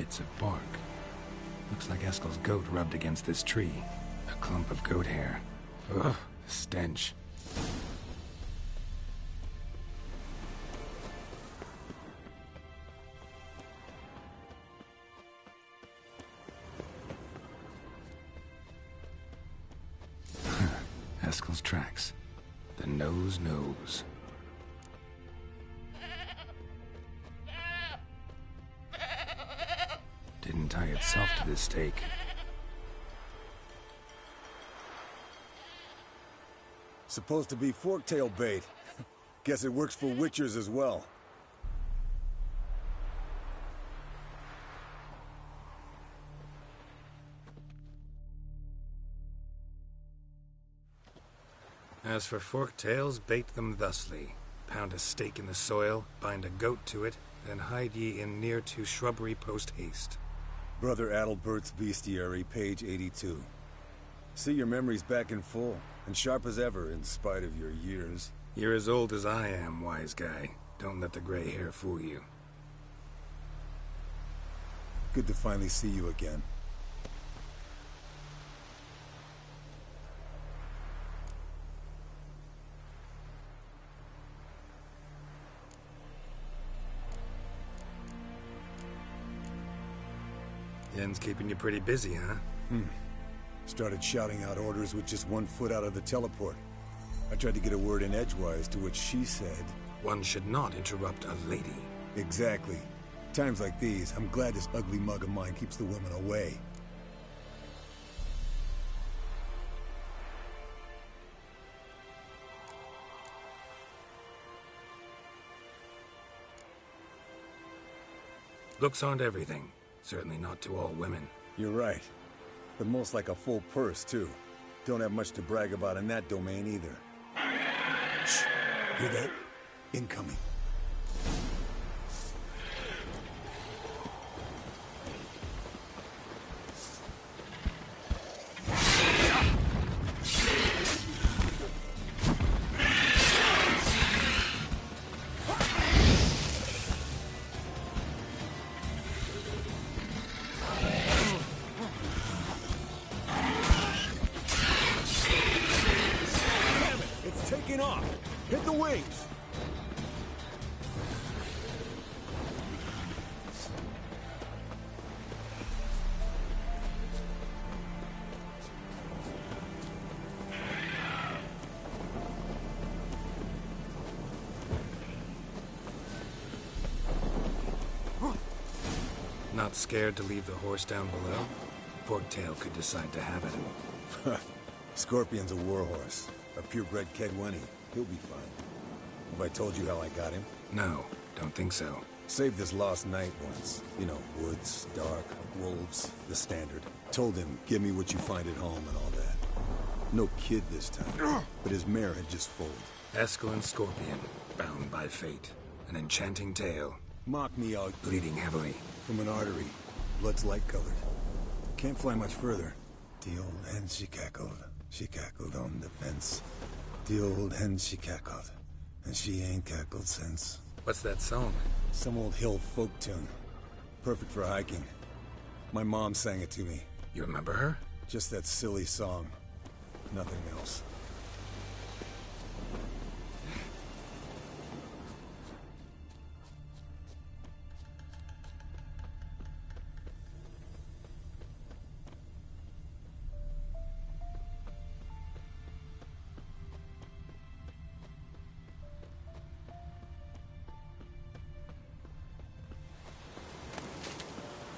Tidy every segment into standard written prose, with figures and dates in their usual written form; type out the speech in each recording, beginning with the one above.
bits of bark. Looks like Eskel's goat rubbed against this tree. A clump of goat hair. Ugh, the stench. Eskel's tracks. The nose knows. Didn't tie itself to this stake. Supposed to be forktail bait. Guess it works for witchers as well. As for forktails, bait them thusly. Pound a stake in the soil, bind a goat to it, then hide ye in near to shrubbery post haste. Brother Adalbert's Bestiary, page 82. See, your memory's back in full, and sharp as ever, in spite of your years. You're as old as I am, wise guy. Don't let the gray hair fool you. Good to finally see you again. Yen's keeping you pretty busy, huh? Started shouting out orders with just 1 foot out of the teleport. I tried to get a word in edgewise, to which she said... One should not interrupt a lady. Exactly. Times like these, I'm glad this ugly mug of mine keeps the women away. Looks aren't everything. Certainly not to all women. You're right. But most like a full purse, too. Don't have much to brag about in that domain, either. Shh! Hear that? Incoming. Taking off! Hit the wings! Not scared to leave the horse down below? Forktail could decide to have it. Scorpion's a warhorse. A purebred Kedwenny. He'll be fine. Have I told you how I got him? No, don't think so. Saved this lost knight once. You know, woods, dark, wolves, the standard. Told him, give me what you find at home and all that. No kid this time, but his mare had just foaled. Eskel and Scorpion, bound by fate. An enchanting tale. Mock me out. Bleeding heavily. From an artery. Blood's light-colored. Can't fly much further. The old hen, she cackled. She cackled on the fence. The old hen, she cackled. And she ain't cackled since. What's that song? Some old hill folk tune. Perfect for hiking. My mom sang it to me. You remember her? Just that silly song. Nothing else.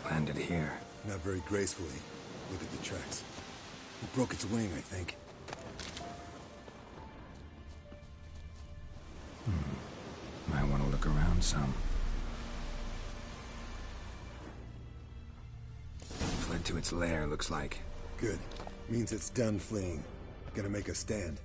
Landed here. Not very gracefully. Look at the tracks. It broke its wing, I think. Might want to look around some. Fled to its lair, looks like. Good. Means it's done fleeing. Gonna make a stand.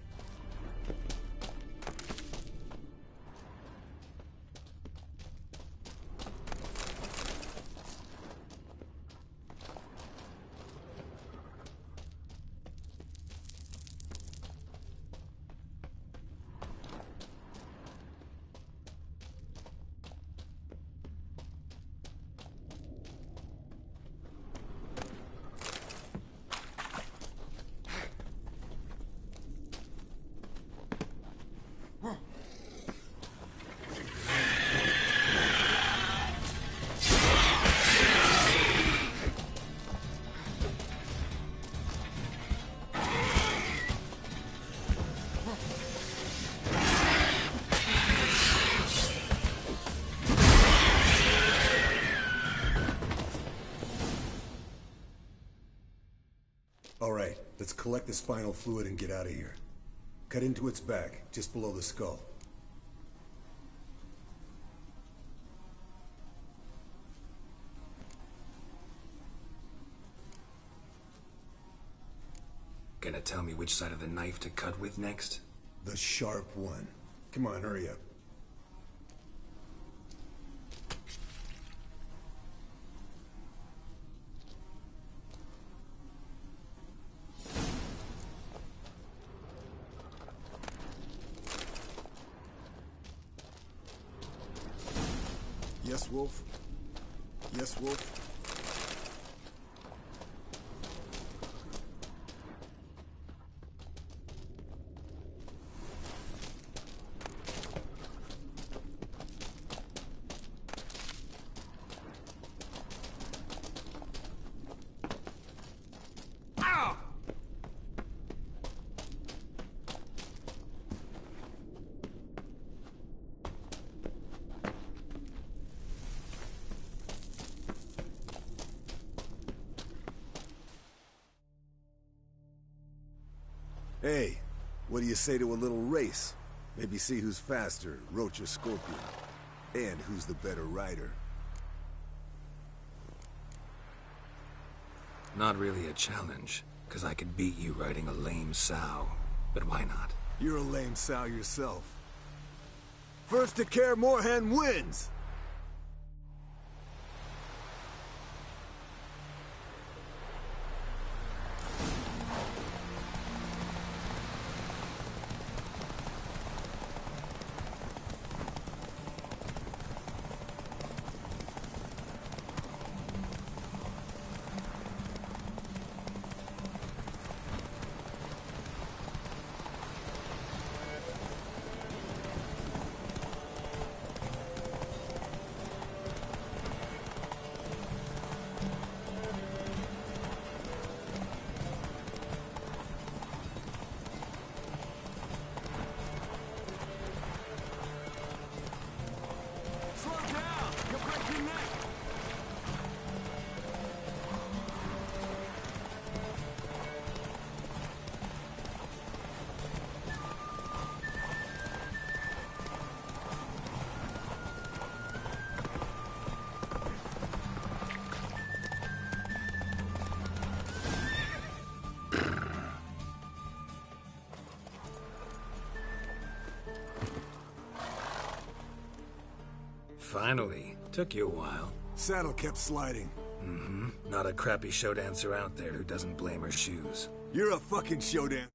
Alright, let's collect the spinal fluid and get out of here. Cut into its back, just below the skull. Gonna tell me which side of the knife to cut with next? The sharp one. Come on, hurry up. Yes, Wolf? Yes, Wolf? Hey, what do you say to a little race? Maybe see who's faster, Roach or Scorpion. And who's the better rider. Not really a challenge, because I could beat you riding a lame sow. But why not? You're a lame sow yourself. First to Kaer Morhen wins! Finally. Took you a while. Saddle kept sliding. Mm-hmm. Not a crappy show dancer out there who doesn't blame her shoes. You're a fucking show dancer.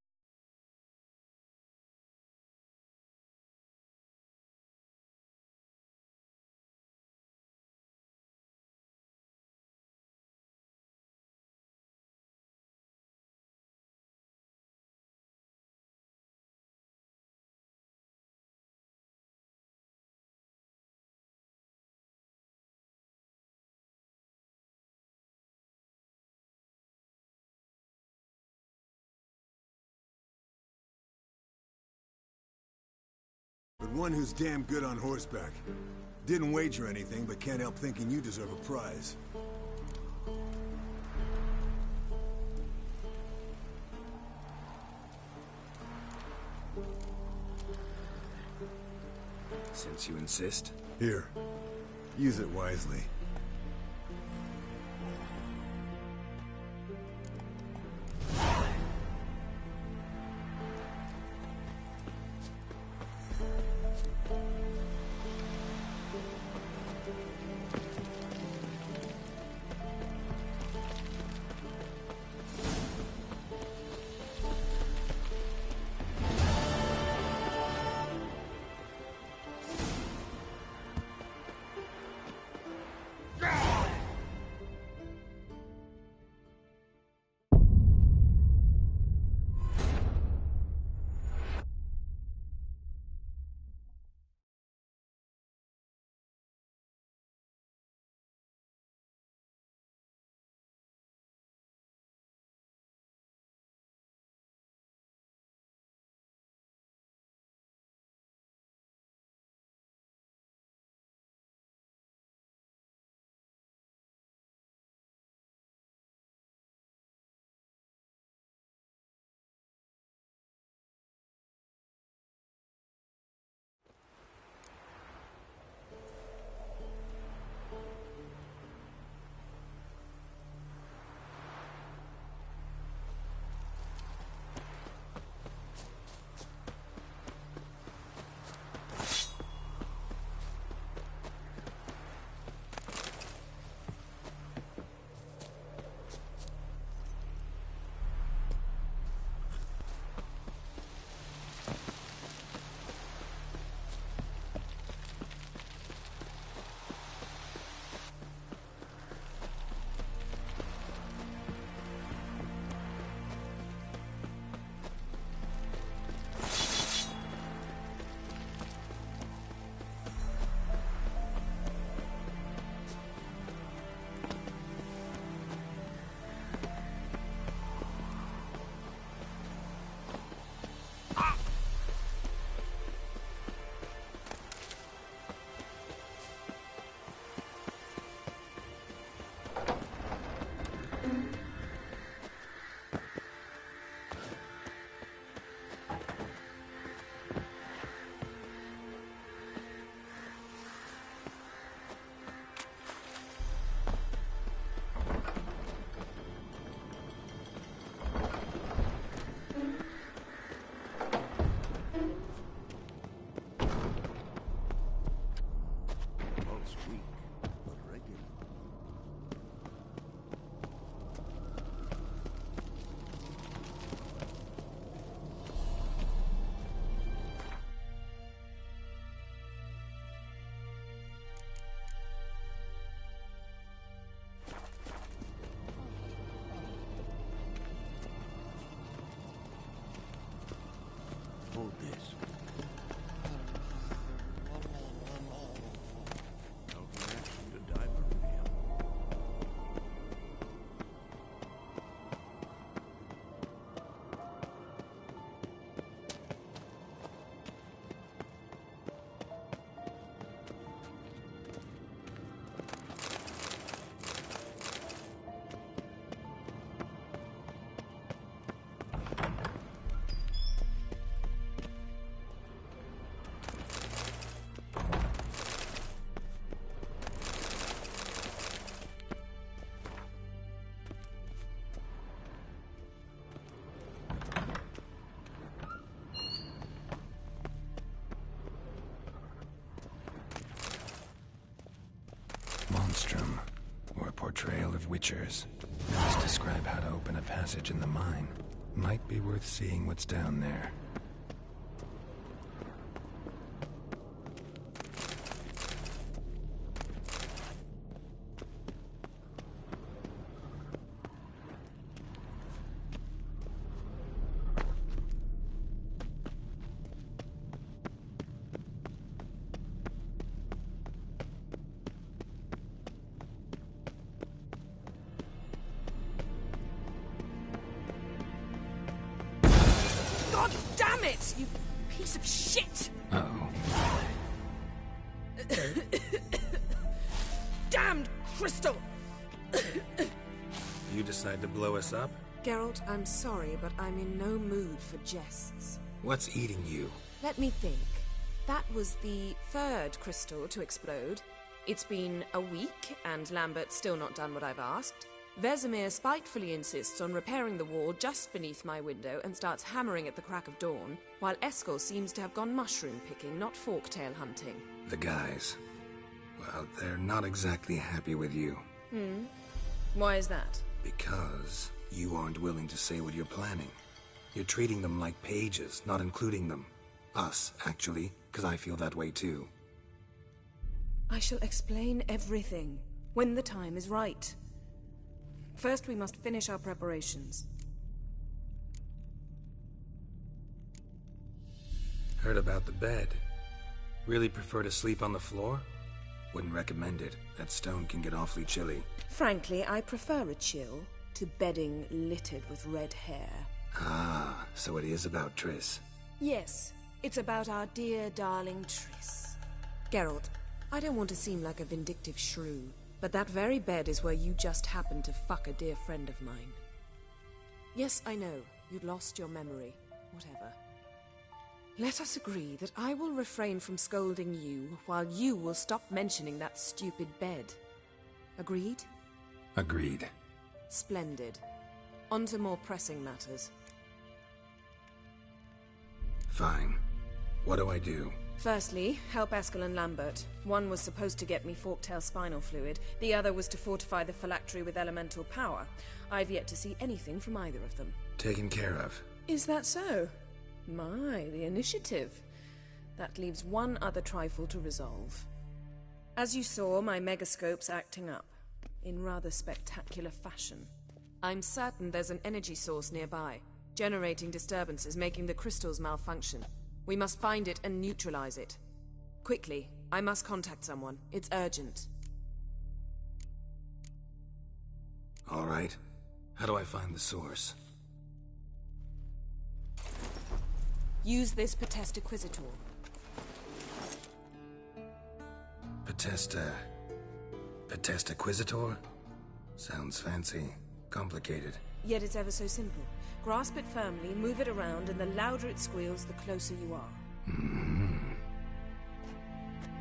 But one who's damn good on horseback. Didn't wager anything, but can't help thinking you deserve a prize. Since you insist. Here. Use it wisely. signatures. Let's describe how to open a passage in the mine. Might be worth seeing what's down there. God damn it, you piece of shit! Uh-oh. Damned crystal! You decide to blow us up? Geralt, I'm sorry, but I'm in no mood for jests. What's eating you? Let me think. That was the third crystal to explode. It's been a week, and Lambert's still not done what I've asked. Vesemir spitefully insists on repairing the wall just beneath my window and starts hammering at the crack of dawn, while Eskel seems to have gone mushroom picking, not forktail hunting. The guys. Well, they're not exactly happy with you. Why is that? Because you aren't willing to say what you're planning. You're treating them like pages, not including them. Us, actually, because I feel that way too. I shall explain everything when the time is right. First, we must finish our preparations. Heard about the bed. Really prefer to sleep on the floor? Wouldn't recommend it. That stone can get awfully chilly. Frankly, I prefer a chill to bedding littered with red hair. Ah, so it is about Triss. Yes, it's about our dear darling Triss. Geralt, I don't want to seem like a vindictive shrew, but that very bed is where you just happened to fuck a dear friend of mine. Yes, I know, you'd lost your memory. Whatever. Let us agree that I will refrain from scolding you, while you will stop mentioning that stupid bed. Agreed? Agreed. Splendid. On to more pressing matters. Fine. What do I do? Firstly, help Eskel and Lambert. One was supposed to get me forktail spinal fluid, the other was to fortify the phylactery with elemental power. I've yet to see anything from either of them. Taken care of. Is that so? My, the initiative. That leaves one other trifle to resolve. As you saw, my megascope's acting up, in rather spectacular fashion. I'm certain there's an energy source nearby, generating disturbances, making the crystals malfunction. We must find it and neutralize it. Quickly, I must contact someone. It's urgent. All right. How do I find the source? Use this Potestaquizitor. Potestaquizitor? Sounds fancy. Complicated. Yet it's ever so simple. Grasp it firmly, move it around, and the louder it squeals, the closer you are.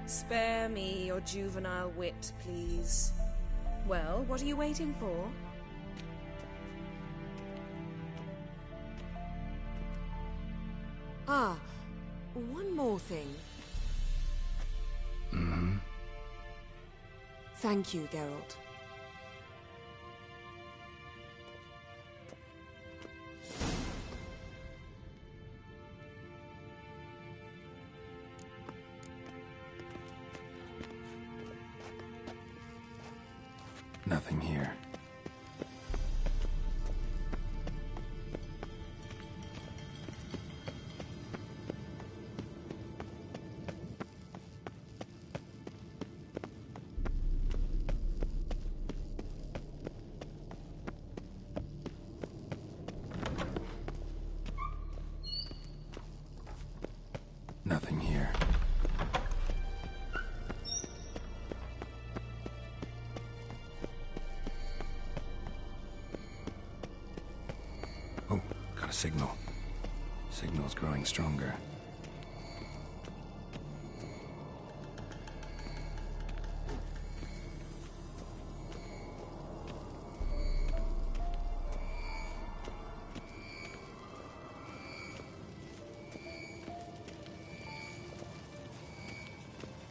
Spare me your juvenile wit, please. Well, what are you waiting for? Ah, one more thing. Thank you, Geralt. Nothing here. Nothing here. Oh, got a signal. Signal's growing stronger.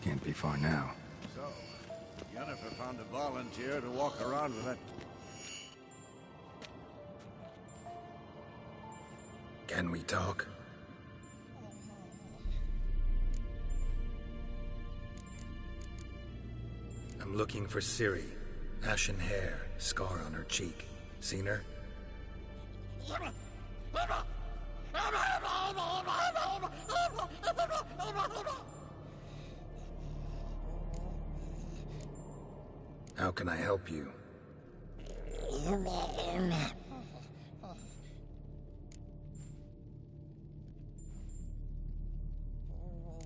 Can't be far now. So, Yennefer found a volunteer to walk around with that Can we talk? I'm looking for Ciri. Ashen hair, scar on her cheek. Seen her? How can I help you?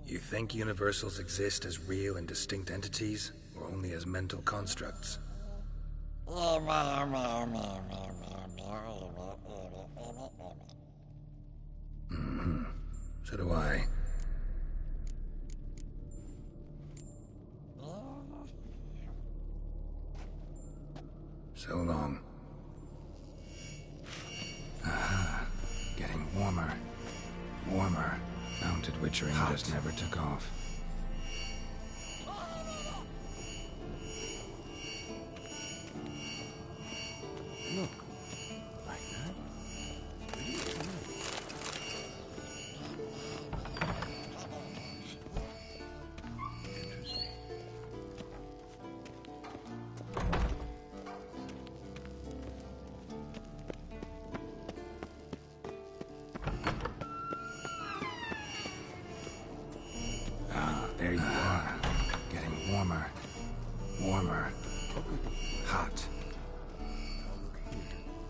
You think universals exist as real and distinct entities, or only as mental constructs? So do I. So long. Aha. Getting warmer. Warmer. Mounted witchering just never took off. Look. Like that? Pretty cool. Interesting. There you are. Getting warmer. Warmer. Hot. Now look here.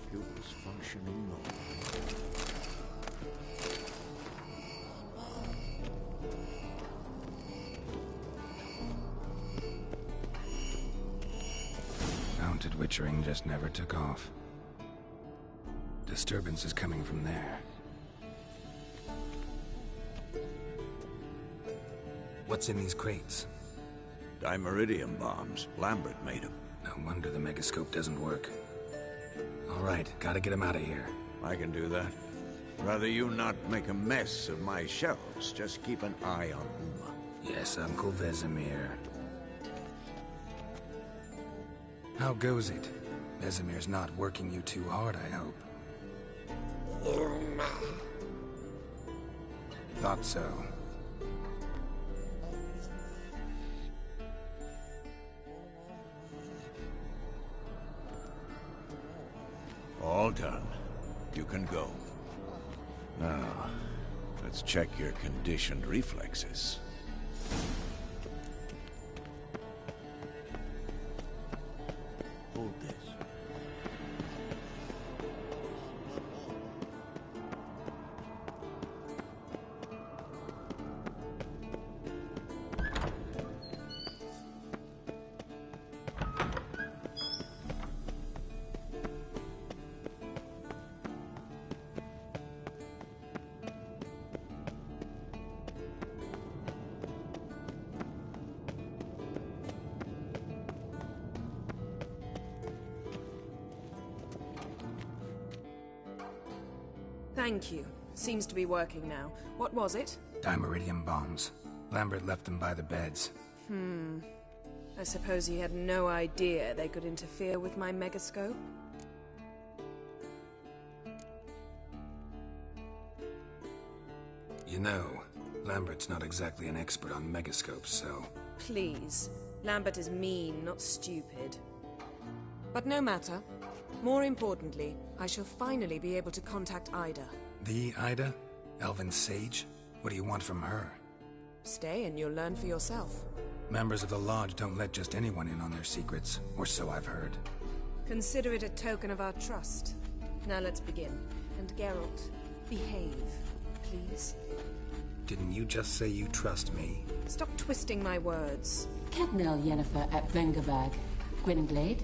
Pupils functioning normally. Mounted witchering just never took off. Disturbance is coming from there. What's in these crates? Dimeridium bombs. Lambert made them. No wonder the megascope doesn't work. All right, gotta get him out of here. I can do that. Rather you not make a mess of my shelves. Just keep an eye on Uma. Yes, Uncle Vesemir. How goes it? Vesemir's not working you too hard, I hope. Thought so. All done. You can go. Now, let's check your conditioned reflexes. Hold this. Thank you. Seems to be working now. What was it? Dimeridium bombs. Lambert left them by the beds. I suppose he had no idea they could interfere with my megascope? You know, Lambert's not exactly an expert on megascopes, so... Please. Lambert is mean, not stupid. But no matter. More importantly, I shall finally be able to contact Ida. The Ida? Elven sage? What do you want from her? Stay and you'll learn for yourself. Members of the Lodge don't let just anyone in on their secrets, or so I've heard. Consider it a token of our trust. Now let's begin. And Geralt, behave, please. Didn't you just say you trust me? Stop twisting my words. Cadnell Yennefer at Vengerberg. Gwynblade.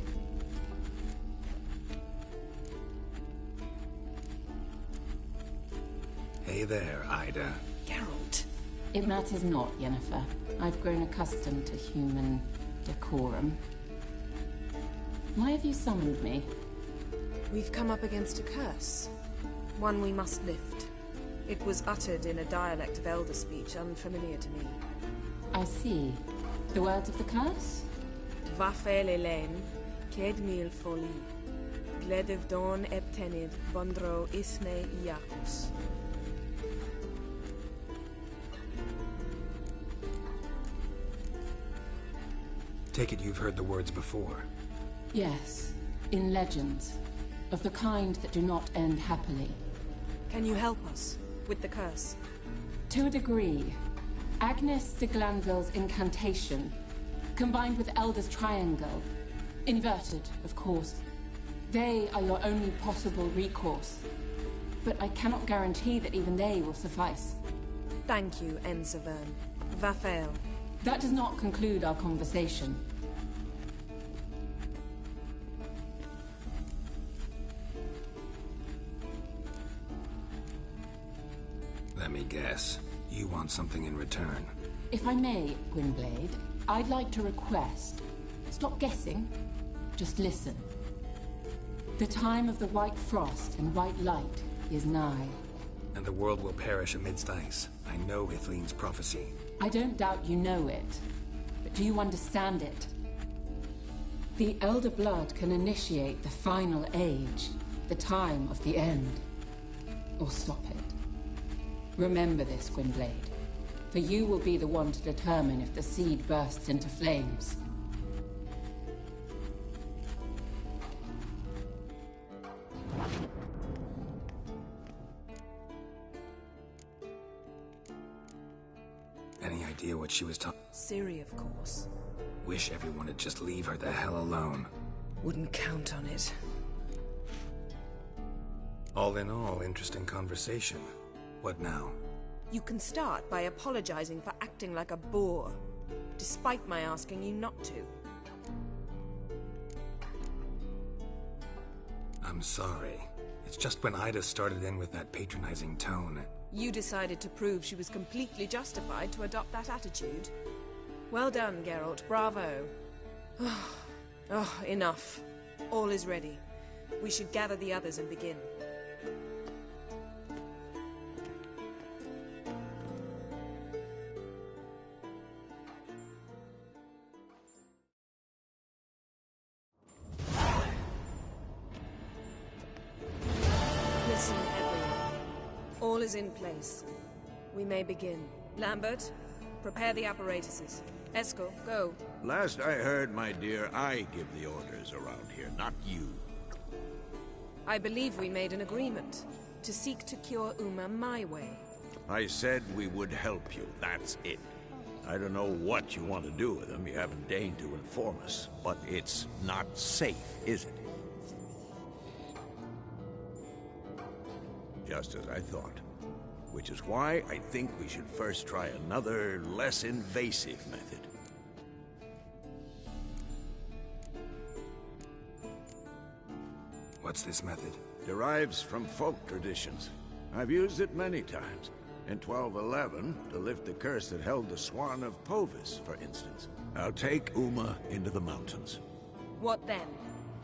Hey there, Ida. Geralt! It matters not, Yennefer. I've grown accustomed to human decorum. Why have you summoned me? We've come up against a curse. One we must lift. It was uttered in a dialect of Elder speech unfamiliar to me. I see. The words of the curse? Va faire l'Hélène, qu'aide mille folie. Gledev don eptenid, bondro isne iacus. Take it you've heard the words before. Yes, in legends. Of the kind that do not end happily. Can you help us with the curse? To a degree. Agnes de Glanville's incantation, combined with Elder's triangle, inverted, of course. They are your only possible recourse. But I cannot guarantee that even they will suffice. Thank you, Ensevern. Vafael. That does not conclude our conversation. Let me guess. You want something in return. If I may, Gwynblade, I'd like to request. Stop guessing. Just listen. The time of the white frost and white light is nigh. And the world will perish amidst ice. I know Ithleen's prophecy. I don't doubt you know it. But do you understand it? The Elder Blood can initiate the final age. The time of the end. Or stop it. Remember this, Gwynblade. For you will be the one to determine if the seed bursts into flames. Any idea what she was talking? Ciri, of course. Wish everyone would just leave her the hell alone. Wouldn't count on it. All in all, interesting conversation. What now? You can start by apologizing for acting like a boor, despite my asking you not to. I'm sorry. It's just when Ida started in with that patronizing tone. You decided to prove she was completely justified to adopt that attitude. Well done, Geralt. Bravo. Oh, enough. All is ready. We should gather the others and begin. Listen, everyone. All is in place. We may begin. Lambert, prepare the apparatuses. Eskel, go. Last I heard, my dear, I give the orders around here, not you. I believe we made an agreement to seek to cure Uma my way. I said we would help you, that's it. I don't know what you want to do with them, you haven't deigned to inform us, but it's not safe, is it? Just as I thought. Which is why I think we should first try another, less invasive method. What's this method? Derives from folk traditions. I've used it many times. In 1211, to lift the curse that held the Swan of Povis, for instance. I'll take Uma into the mountains. What then?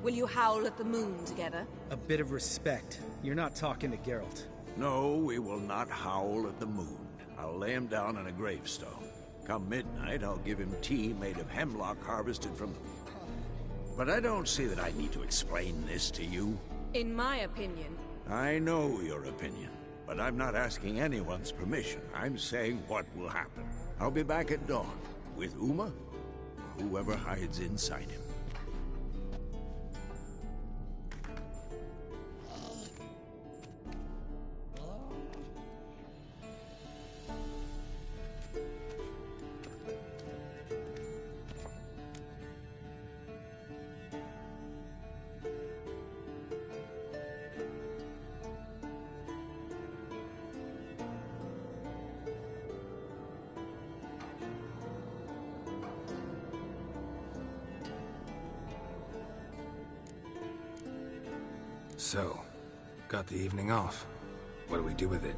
Will you howl at the moon together? A bit of respect. You're not talking to Geralt. No, we will not howl at the moon. I'll lay him down on a gravestone. Come midnight, I'll give him tea made of hemlock harvested from... But I don't see that I need to explain this to you. In my opinion... I know your opinion, but I'm not asking anyone's permission. I'm saying what will happen. I'll be back at dawn, with Uma, or whoever hides inside him. So, got the evening off. What do we do with it?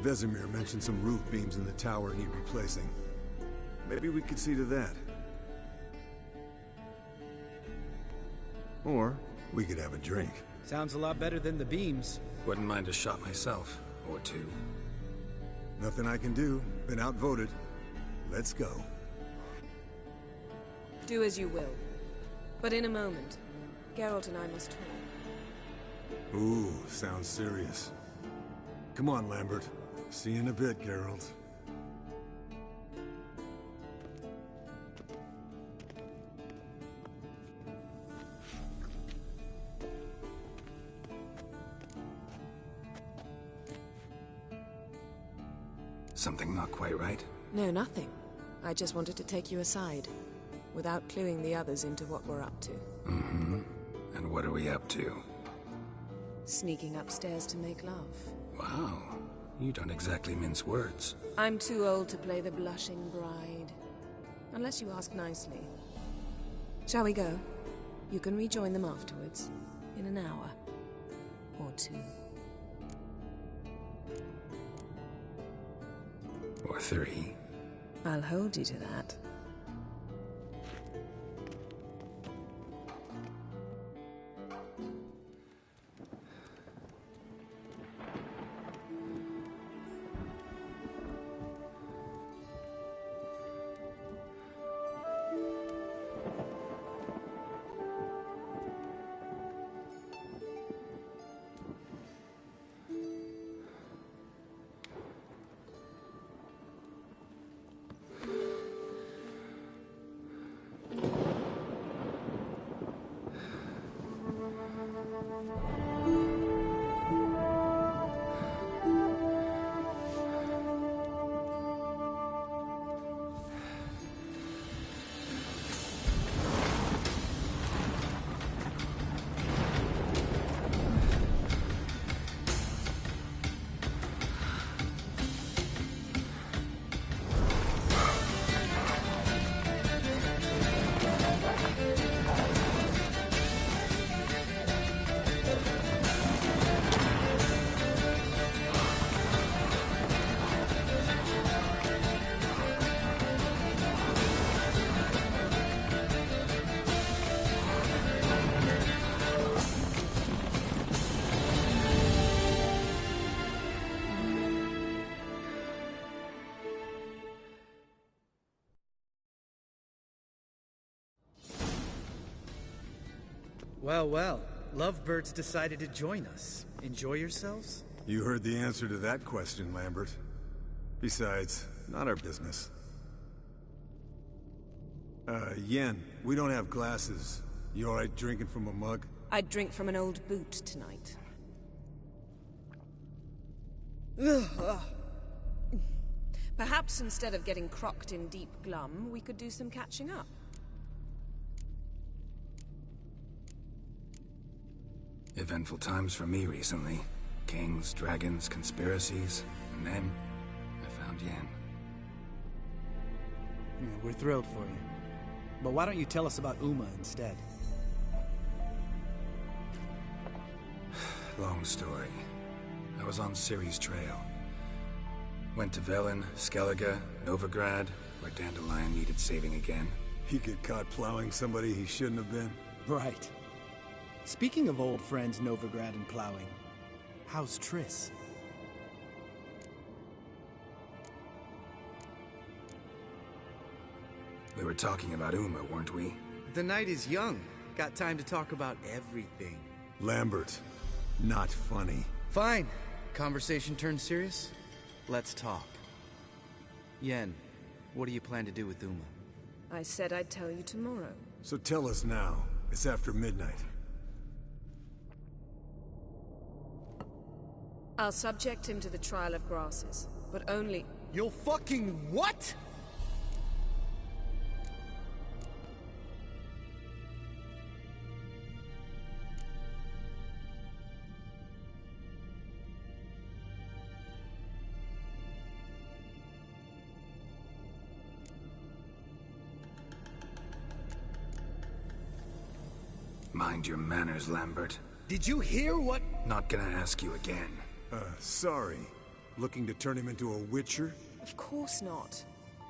Vesemir mentioned some roof beams in the tower need replacing. Maybe we could see to that. Or we could have a drink. Sounds a lot better than the beams. Wouldn't mind a shot myself. Or two. Nothing I can do. Been outvoted. Let's go. Do as you will. But in a moment. Geralt and I must talk. Ooh, sounds serious. Come on, Lambert. See you in a bit, Geralt. Something not quite right? No, nothing. I just wanted to take you aside, without cluing the others into what we're up to. Mm-hmm. And what are we up to? Sneaking upstairs to make love. Wow. You don't exactly mince words. I'm too old to play the blushing bride. Unless you ask nicely. Shall we go? You can rejoin them afterwards. In an hour. Or two. Or 3. I'll hold you to that. Well, well. Lovebirds decided to join us. Enjoy yourselves? You heard the answer to that question, Lambert. Besides, not our business. Yen, we don't have glasses. You alright drinking from a mug? I'd drink from an old boot tonight. Perhaps instead of getting crocked in deep glum, we could do some catching up. Eventful times for me recently. Kings, dragons, conspiracies, and then I found Yen. Yeah, we're thrilled for you. But why don't you tell us about Uma instead? Long story. I was on Ciri's trail. Went to Velen, Skellige, Novigrad, where Dandelion needed saving again. He get caught plowing somebody he shouldn't have been. Right. Speaking of old friends Novigrad and plowing, how's Triss? We were talking about Uma, weren't we? The night is young. Got time to talk about everything. Lambert, not funny. Fine. Conversation turned serious? Let's talk. Yen, what do you plan to do with Uma? I said I'd tell you tomorrow. So tell us now. It's after midnight. I'll subject him to the trial of grasses, but only... You'll fucking what?! Mind your manners, Lambert. Did you hear what? Not gonna ask you again. Sorry. Looking to turn him into a witcher? Of course not.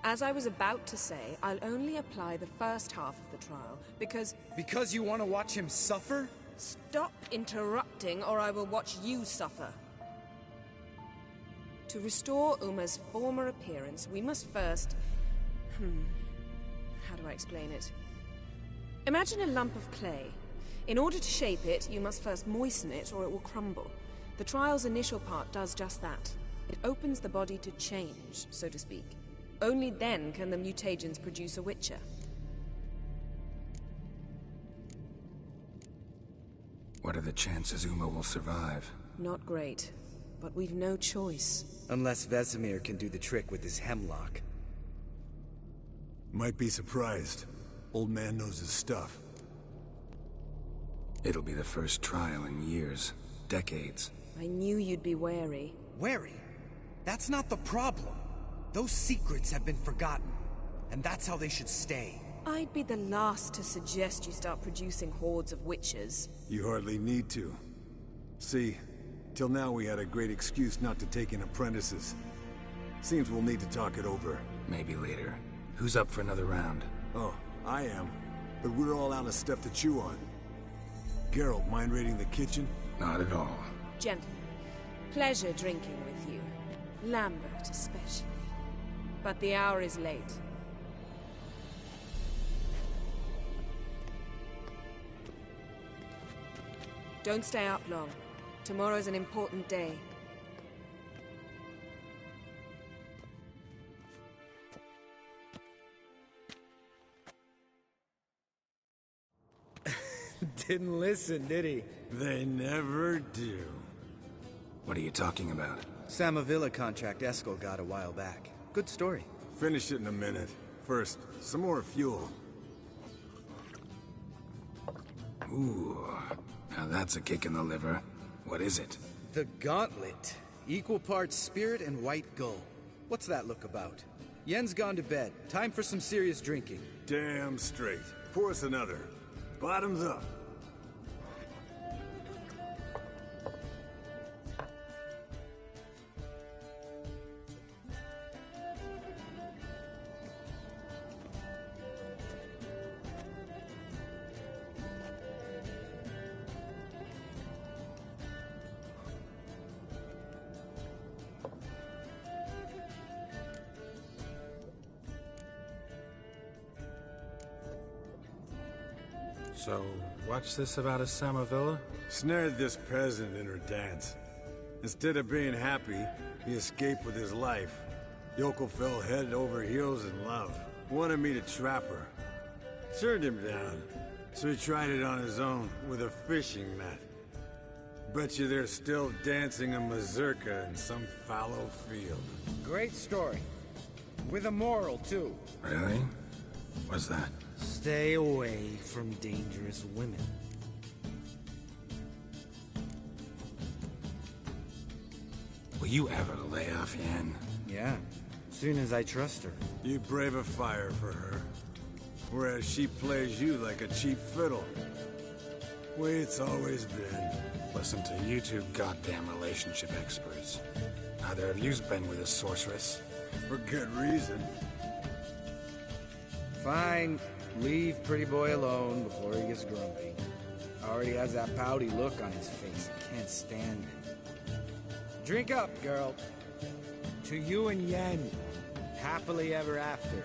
As I was about to say, I'll only apply the first half of the trial, because... Because you want to watch him suffer? Stop interrupting, or I will watch you suffer. To restore Uma's former appearance, we must first... How do I explain it? Imagine a lump of clay. In order to shape it, you must first moisten it or it will crumble. The trial's initial part does just that. It opens the body to change, so to speak. Only then can the mutagens produce a Witcher. What are the chances Uma will survive? Not great, but we've no choice. Unless Vesemir can do the trick with his hemlock. Might be surprised. Old man knows his stuff. It'll be the first trial in years. Decades. I knew you'd be wary. Wary? That's not the problem. Those secrets have been forgotten. And that's how they should stay. I'd be the last to suggest you start producing hordes of witches. You hardly need to. See, till now we had a great excuse not to take in apprentices. Seems we'll need to talk it over. Maybe later. Who's up for another round? Oh, I am. But we're all out of stuff to chew on. Geralt, mind raiding the kitchen? Not at all. Gentlemen, pleasure drinking with you. Lambert especially. But the hour is late. Don't stay up long. Tomorrow's an important day. Didn't listen, did he? They never do. What are you talking about? Samavilla contract Eskel got a while back. Good story. Finish it in a minute. First, some more fuel. Ooh, now that's a kick in the liver. What is it? The Gauntlet. Equal parts spirit and white gull. What's that look about? Yen's gone to bed. Time for some serious drinking. Damn straight. Pour us another. Bottoms up. So, what's this about a Samavilla? Snared this peasant in her dance. Instead of being happy, he escaped with his life. Yoko fell head over heels in love. Wanted me to trap her. Turned him down. So he tried it on his own, with a fishing net. Bet you they're still dancing a mazurka in some fallow field. Great story. With a moral, too. Really? What's that? Stay away from dangerous women. Will you ever lay off Yen? Yeah, soon as I trust her. You brave a fire for her. Whereas she plays you like a cheap fiddle. Way it's always been. Listen to you two goddamn relationship experts. Neither of you's been with a sorceress. For good reason. Fine. Leave pretty boy alone before he gets grumpy. Already has that pouty look on his face. Can't stand it. Drink up, girl. To you and Yen. Happily ever after.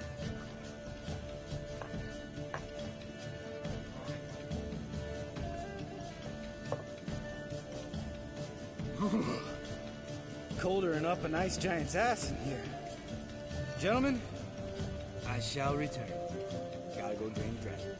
Colder than up an ice giant's ass in here. Gentlemen, I shall return. Gotta go drain the dragon.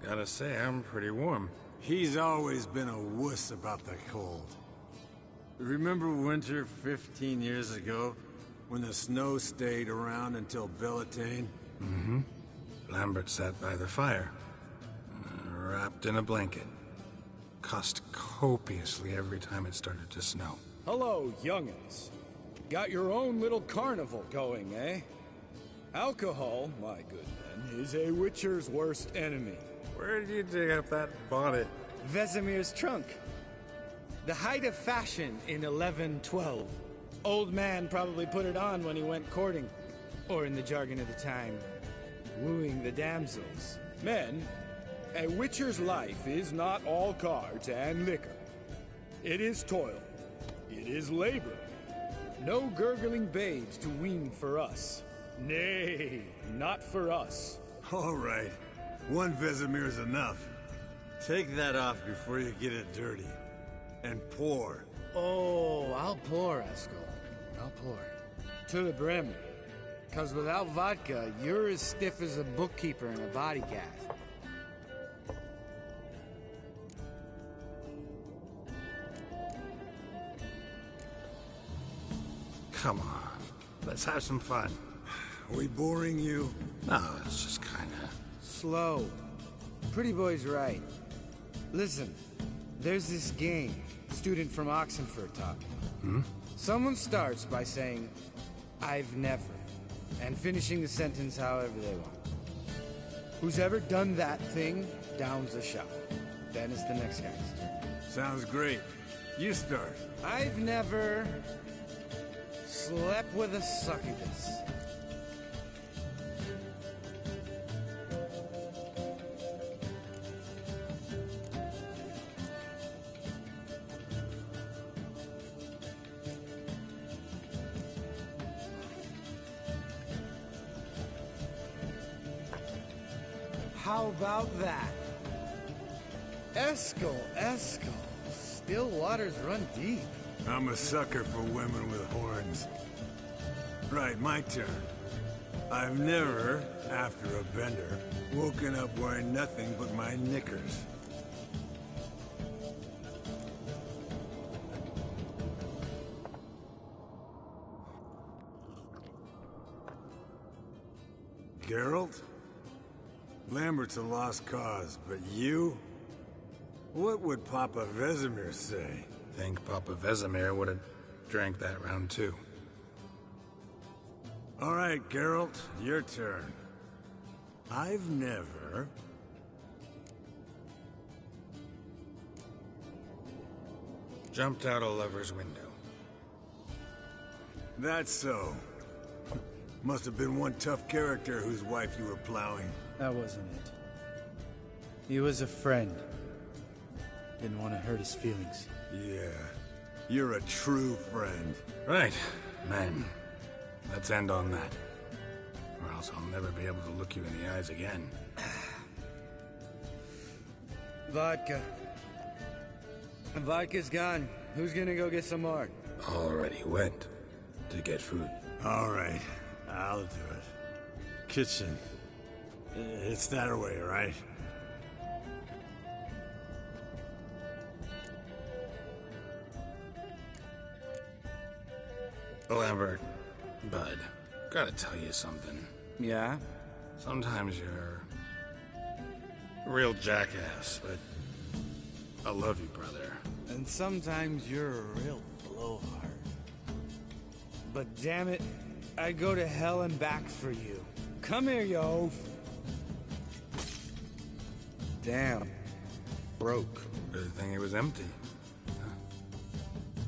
Gotta say, I'm pretty warm. He's always been a wuss about the cold. Remember winter 15 years ago? When the snow stayed around until Bellatane? Mm-hmm. Lambert sat by the fire, wrapped in a blanket. Cussed copiously every time it started to snow. Hello, young'uns. Got your own little carnival going, eh? Alcohol, my good men, is a witcher's worst enemy. Where did you dig up that bonnet? Vesemir's trunk. The height of fashion in 1112. Old man probably put it on when he went courting. Or in the jargon of the time, wooing the damsels. Men, a witcher's life is not all cards and liquor. It is toil. It is labor. No gurgling babes to wean for us. Nay, not for us. All right. One Vesemir is enough. Take that off before you get it dirty. And pour. Oh, I'll pour, Eskel. I'll pour. To the brim. 'Cause without vodka, you're as stiff as a bookkeeper in a body cast. Come on. Let's have some fun. We boring you? No, it's just kinda... Slow. Pretty boy's right. Listen, there's this game student from Oxenford taught me. Someone starts by saying, I've never, and finishing the sentence however they want. Who's ever done that thing downs the shot. Then it's the next guy's turn. Sounds great. You start. I've never slept with a succubus. How about that? Eskel. Still waters run deep. I'm a sucker for women with horns. Right, my turn. I've never, after a bender, woken up wearing nothing but my knickers. Geralt? Lambert's a lost cause, but you? What would Papa Vesemir say? Think Papa Vesemir would have drank that round too. All right, Geralt, your turn. I've never... Jumped out a lover's window. That's so. Must have been one tough character whose wife you were plowing. That wasn't it. He was a friend. Didn't want to hurt his feelings. Yeah, you're a true friend. Right, men. Let's end on that. Or else I'll never be able to look you in the eyes again. Vodka. Vodka's gone. Who's gonna go get some more? Already went to get food. All right, I'll do it. Kitchen. It's that way, right? Lambert, bud, gotta tell you something. Yeah? Sometimes you're a real jackass, but I love you, brother. And sometimes you're a real blowhard. But damn it, I'd go to hell and back for you. Come here, you oaf. Damn. Broke. Good thing it was empty. Huh?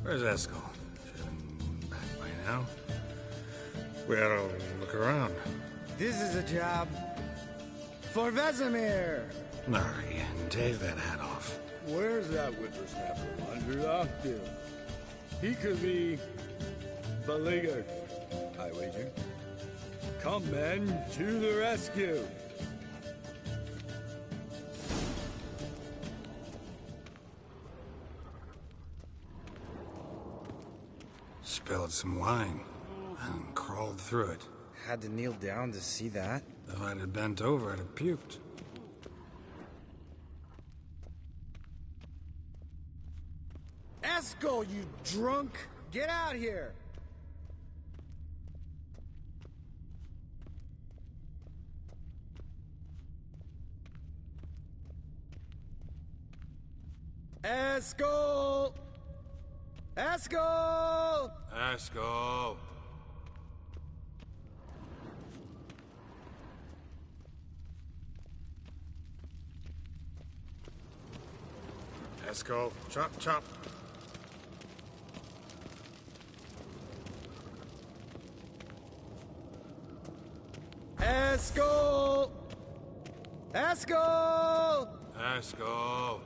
Where's Eskel? Should have been back by now. We ought to look around. This is a job for Vesemir. Again, take that hat off. Where's that whippersnapper under octave? He could be beleaguered, I wager. Come, men, to the rescue. Spilled some wine and crawled through it. Had to kneel down to see that. If I'd have bent over, I'd have puked. Eskel, you drunk! Get out here! Eskel! Eskel! Eskel! Eskel, chop, chop. Eskel! Eskel! Eskel!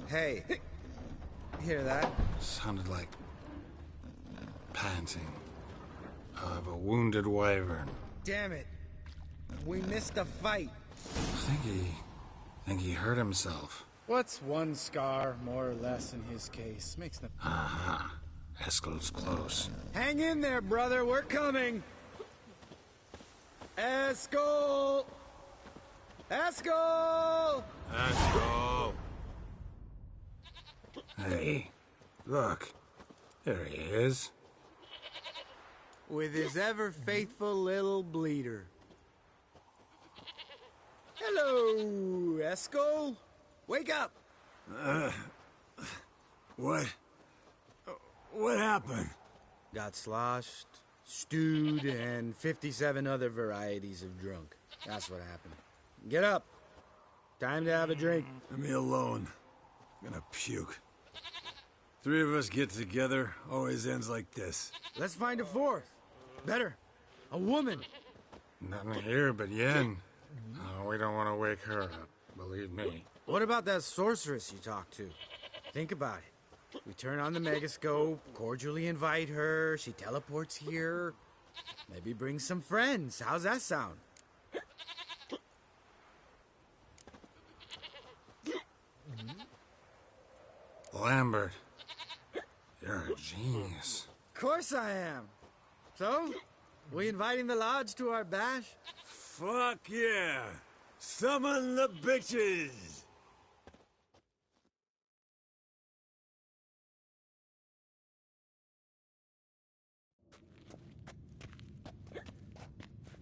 Hey, hear that? Sounded like panting of a wounded wyvern. Damn it. We missed a fight. I think he hurt himself. What's one scar, more or less, in his case? Makes no... Aha. Eskel's close. Hang in there, brother. We're coming. Eskel! Eskel! Eskel! Hey, look. There he is. With his ever-faithful little bleeder. Hello, Eskel. Wake up! What? What happened? Got sloshed, stewed, and 57 other varieties of drunk. That's what happened. Get up. Time to have a drink. Leave me alone. I'm gonna puke. Three of us get together, always ends like this. Let's find a fourth. Better. A woman. Nothing here but Yen. Oh, we don't want to wake her up, believe me. What about that sorceress you talked to? Think about it. We turn on the megascope, cordially invite her, she teleports here. Maybe bring some friends. How's that sound? Lambert, you're a genius. Of course I am. So, we inviting the lodge to our bash? Fuck yeah! Summon the bitches!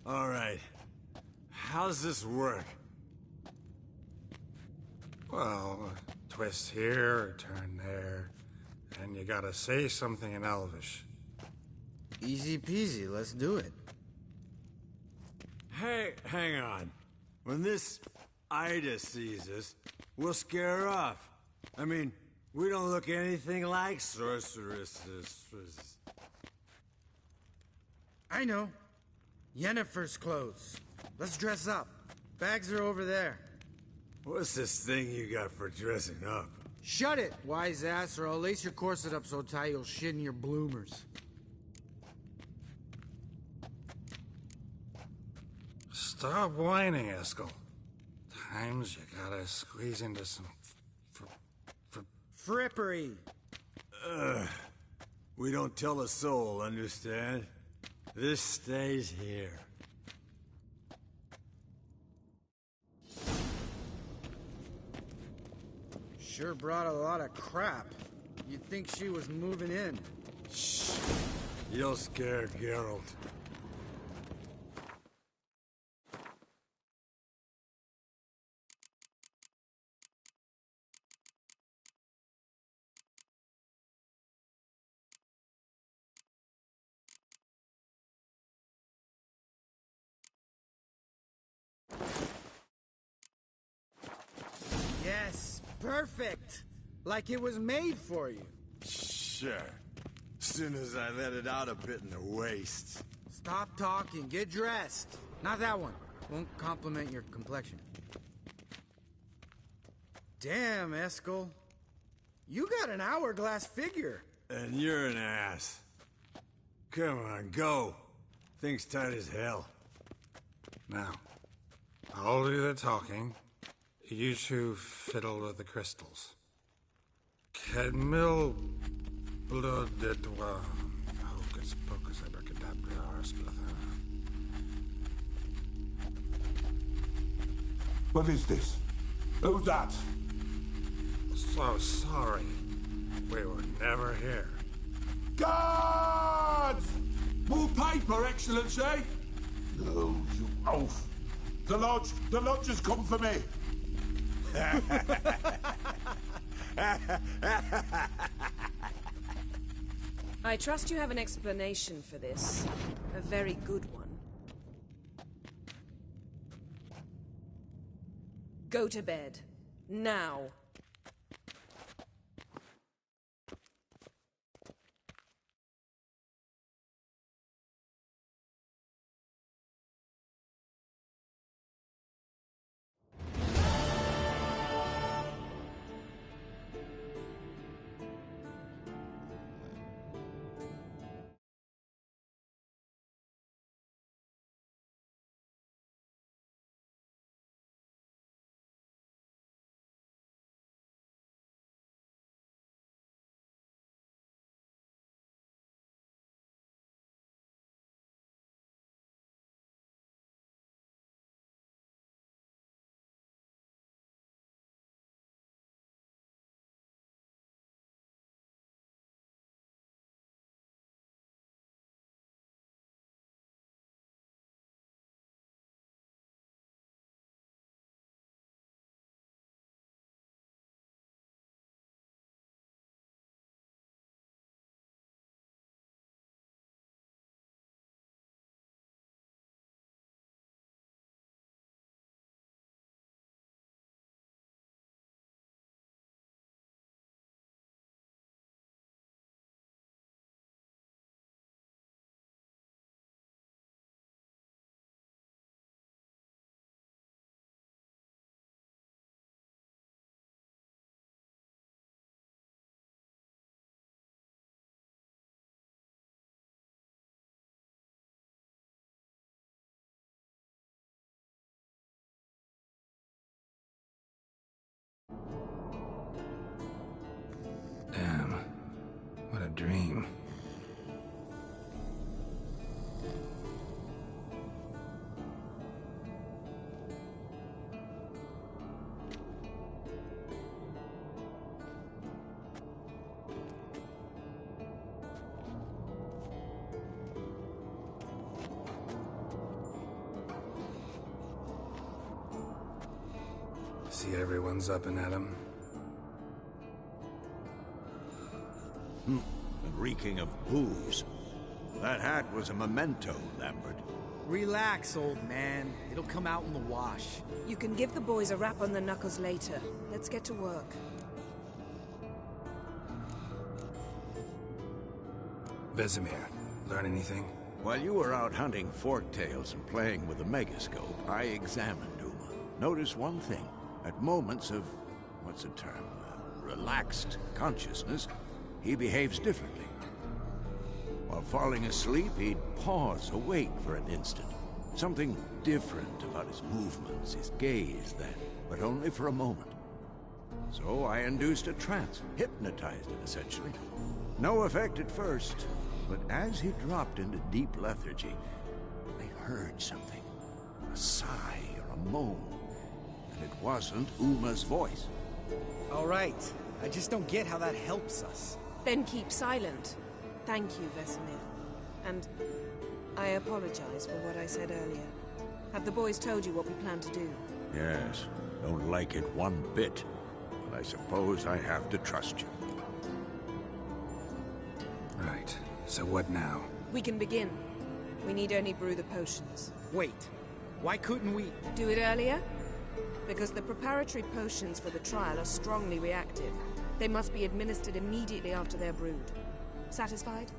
All right. How's this work? Well, twist here, turn there, and you gotta say something in Elvish. Easy peasy, let's do it. Hey, hang on. When this Ida sees us, we'll scare her off. I mean, we don't look anything like sorceresses. I know. Yennefer's clothes. Let's dress up. Bags are over there. What's this thing you got for dressing up? Shut it, wise ass, or I'll lace your corset up so tight you'll shit in your bloomers. Stop whining, Eskel. Times you gotta squeeze into some Frippery. We don't tell a soul, understand? This stays here. Sure brought a lot of crap. You'd think she was moving in. Shh. You'll scare Geralt. Yes, perfect. Like it was made for you. Sure. Soon as I let it out a bit in the waist. Stop talking, get dressed. Not that one. Won't compliment your complexion. Damn, Eskel. You got an hourglass figure. And you're an ass. Come on, go. Thing's tight as hell. Now, I'll do the talking. You two fiddle with the crystals. Kedmil bloodedwa. Hocus pocus abracadabra splather. What is this? Who's that? So sorry. We were never here. Guards! More paper, Excellency! No, you oaf. The lodge has come for me. I trust you have an explanation for this. A very good one. Go to bed. Now. dream. See everyone's up and at 'em. And reeking of booze. That hat was a memento, Lambert. Relax, old man. It'll come out in the wash. You can give the boys a rap on the knuckles later. Let's get to work. Vesemir, learn anything? While you were out hunting forktails and playing with the megascope, I examined Uma. Notice one thing. At moments of, what's the term, relaxed consciousness, he behaves differently. While falling asleep, he'd pause, awake for an instant. Something different about his movements, his gaze then, but only for a moment. So I induced a trance, hypnotized him essentially. No effect at first, but as he dropped into deep lethargy, I heard something. A sigh or a moan. And it wasn't Uma's voice. All right. I just don't get how that helps us. Then keep silent. Thank you, Vesemir. And I apologize for what I said earlier. Have the boys told you what we plan to do? Yes, don't like it one bit. But I suppose I have to trust you. Right. So what now? We can begin. We need only brew the potions. Wait. Why couldn't we... Do it earlier? Because the preparatory potions for the trial are strongly reactive. They must be administered immediately after they're brewed. Satisfied?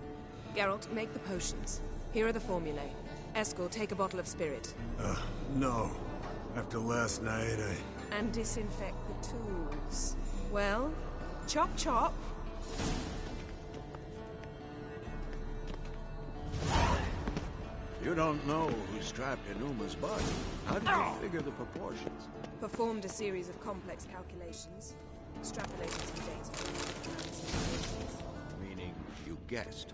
Geralt, make the potions. Here are the formulae. Eskel, take a bottle of spirit. No. After last night, And disinfect the tools. Well, chop chop. You don't know who's strapped in Uma's body. How did you figure the proportions? Performed a series of complex calculations. Extrapolated some data. Meaning you guessed.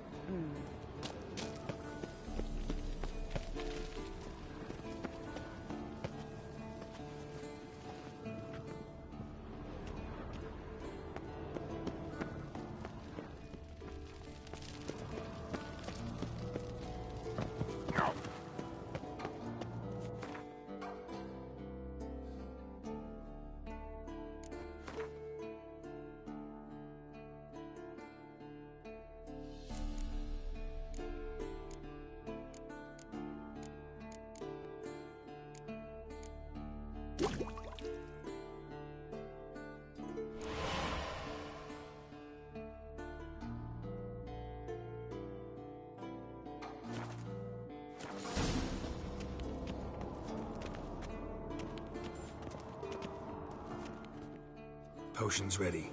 Potions ready.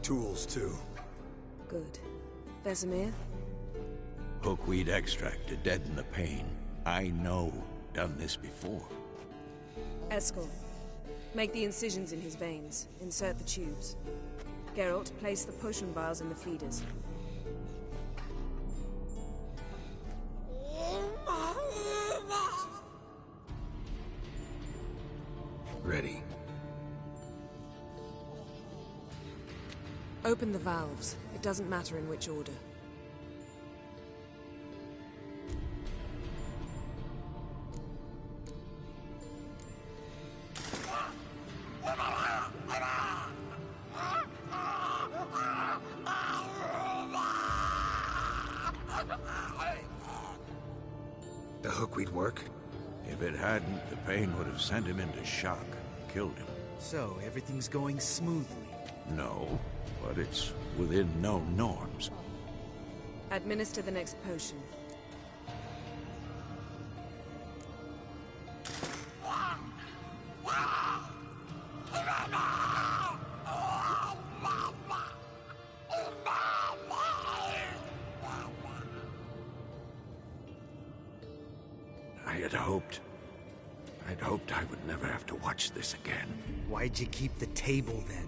tools too. Good. Vesemir? Hookweed extract to deaden the pain. I know. Done this before. Eskel, make the incisions in his veins. Insert the tubes. Geralt, place the potion vials in the feeders. Ready. Open the valves. It doesn't matter in which order. The hookweed work? If it hadn't, the pain would have sent him into shock, killed him. So, everything's going smoothly. No, but it's within known norms. Administer the next potion. I'd hoped I would never have to watch this again. Why'd you keep the table then?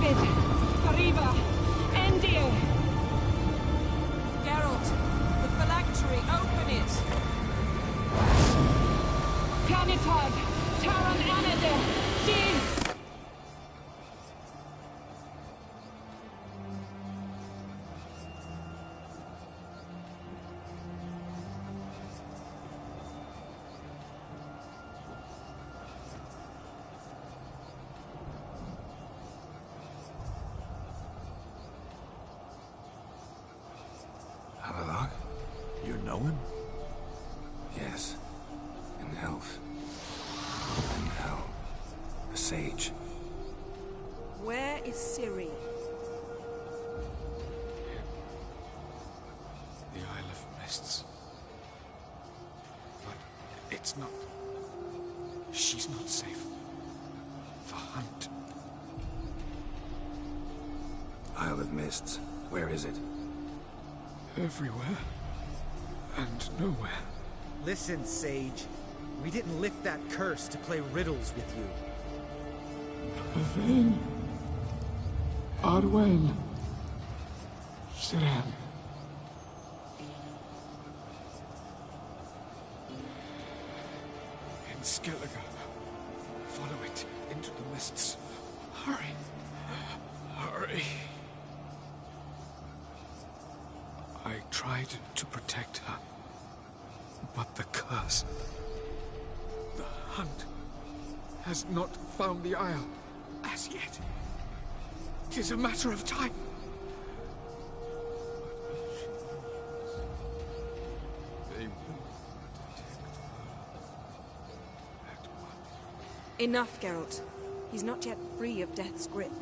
Ebed, Kariba, Endir. Geralt, the phylactery, open it! Canitad, Taran Anade, Dis. Havelock? You know him? Yes. An elf. And hell. A sage. Where is Ciri? The Isle of Mists. But it's not... She's not safe. The hunt. Isle of Mists. Where is it? Everywhere. And nowhere. Listen, Sage. We didn't lift that curse to play riddles with you. Then... Arwen. Siran. In Skellige. Follow it into the mists. Hurry. Hurry. I tried to protect her. But the curse... The hunt... has not found the Isle as yet. 'Tis a matter of time. They will detect her at once. Enough, Geralt. He's not yet free of death's grip.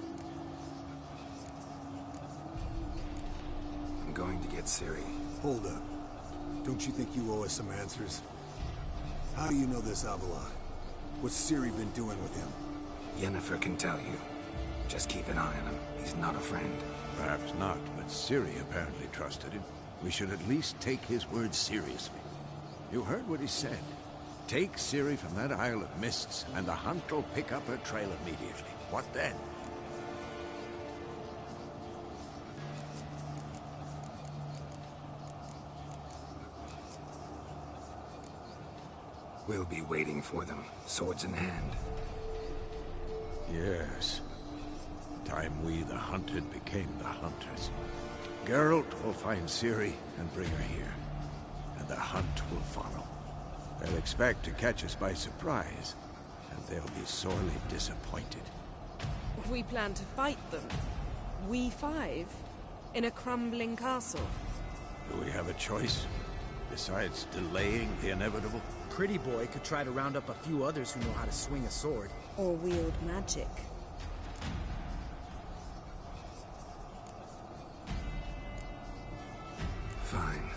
I'm going to get Ciri. Hold up. Don't you think you owe us some answers? How do you know this Avila? What's Ciri been doing with him? Yennefer can tell you. Just keep an eye on him. He's not a friend. Perhaps not, but Ciri apparently trusted him. We should at least take his words seriously. You heard what he said. Take Ciri from that Isle of Mists, and the hunt will pick up her trail immediately. What then? We'll be waiting for them, swords in hand. Yes. Time we, the hunted, became the hunters. Geralt will find Ciri and bring her here. And the hunt will follow. They'll expect to catch us by surprise, and they'll be sorely disappointed. We plan to fight them. We five? In a crumbling castle? Do we have a choice? Besides delaying the inevitable? Pretty Boy could try to round up a few others who know how to swing a sword. Or wield magic. Fine.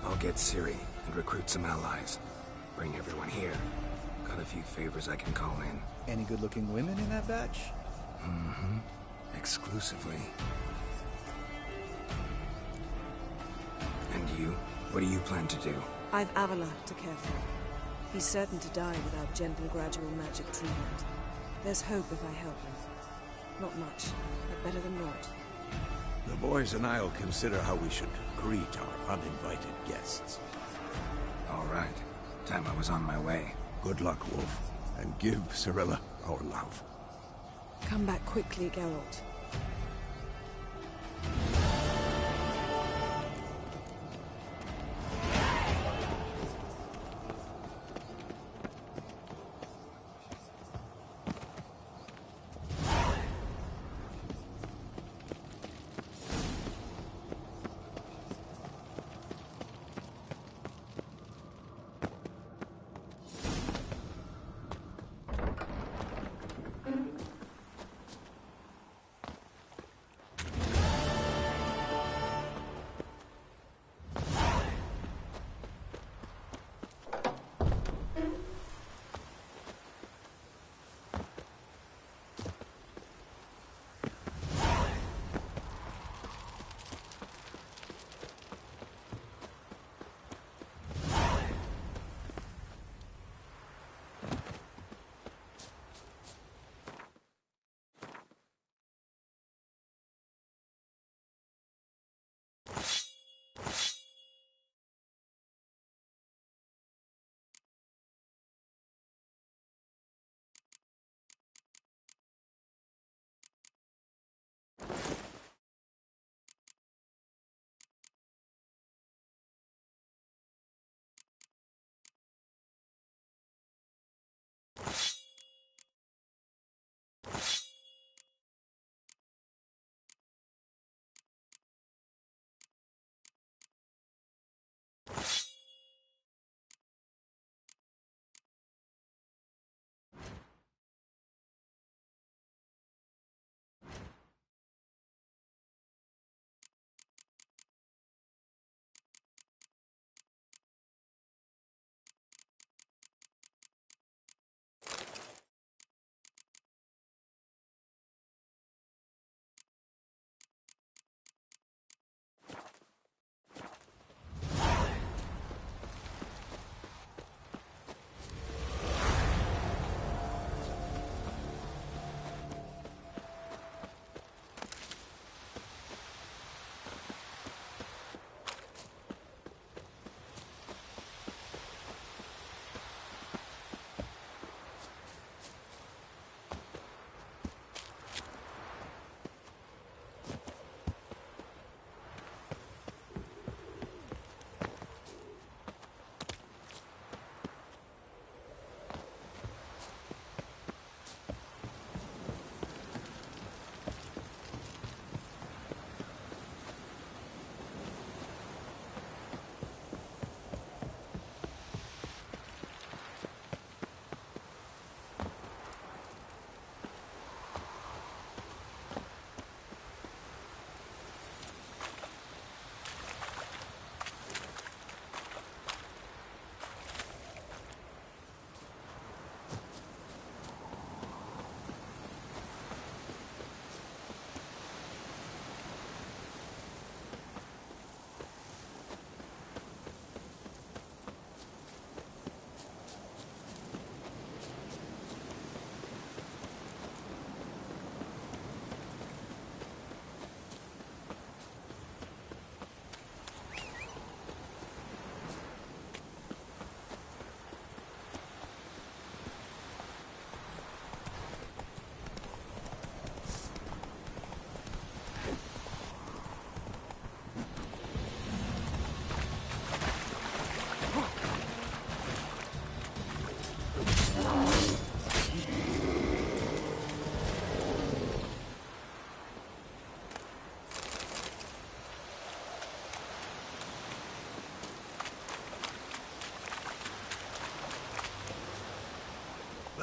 I'll get Ciri and recruit some allies. Bring everyone here. Got a few favors I can call in. Any good-looking women in that batch? Mm-hmm. Exclusively. And you? What do you plan to do? I've Avila to care for. He's certain to die without gentle, gradual magic treatment. There's hope if I help him. Not much, but better than not. The boys and I'll consider how we should greet our uninvited guests. All right. Time I was on my way. Good luck, Wolf, and give Cirilla our love. Come back quickly, Geralt.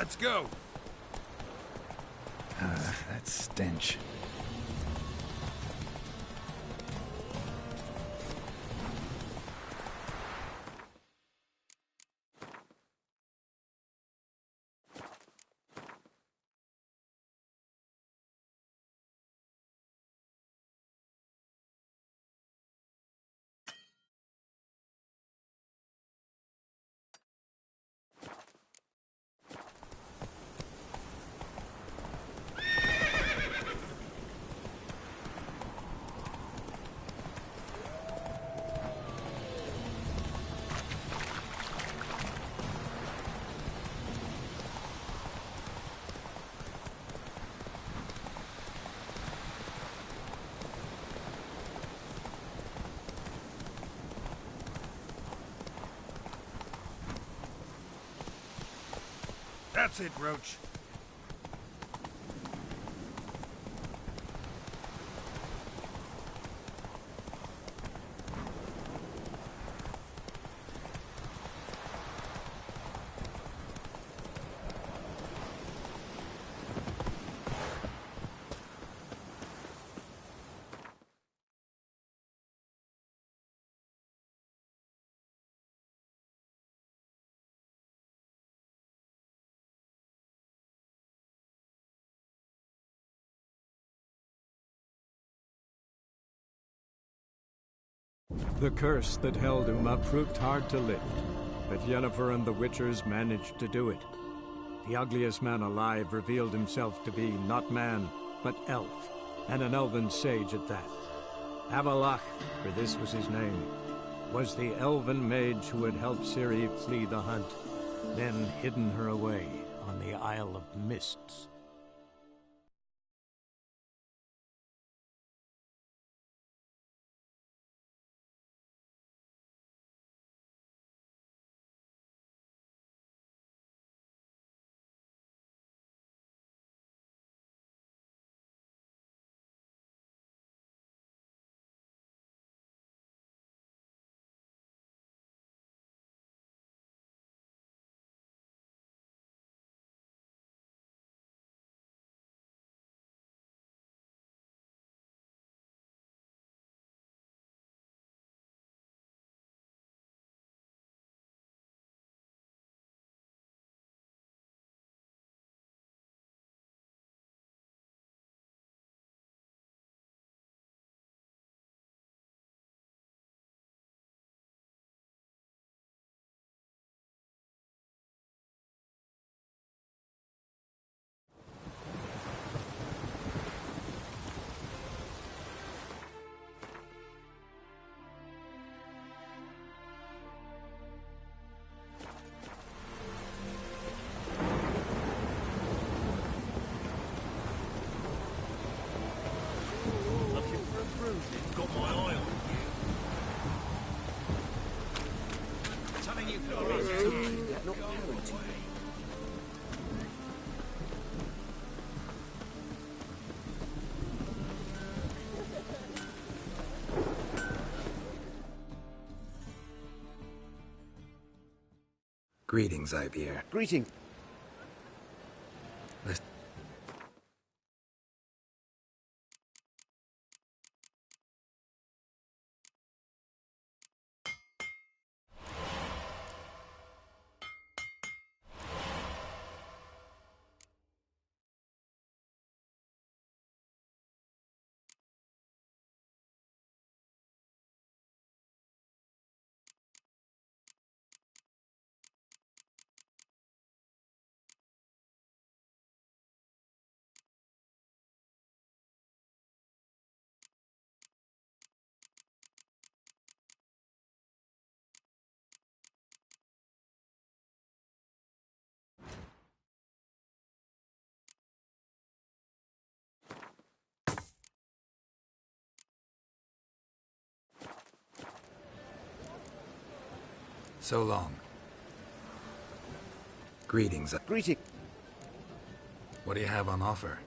Let's go. That stench. That's it, Roach. The curse that held Uma proved hard to lift, but Yennefer and the Witchers managed to do it. The ugliest man alive revealed himself to be not man, but elf, and an elven sage at that. Avalach, for this was his name, was the elven mage who had helped Ciri flee the hunt, then hidden her away on the Isle of Mists. Greetings, Ibeer. Greeting. Listen. So long. Greetings. Greeting. What do you have on offer?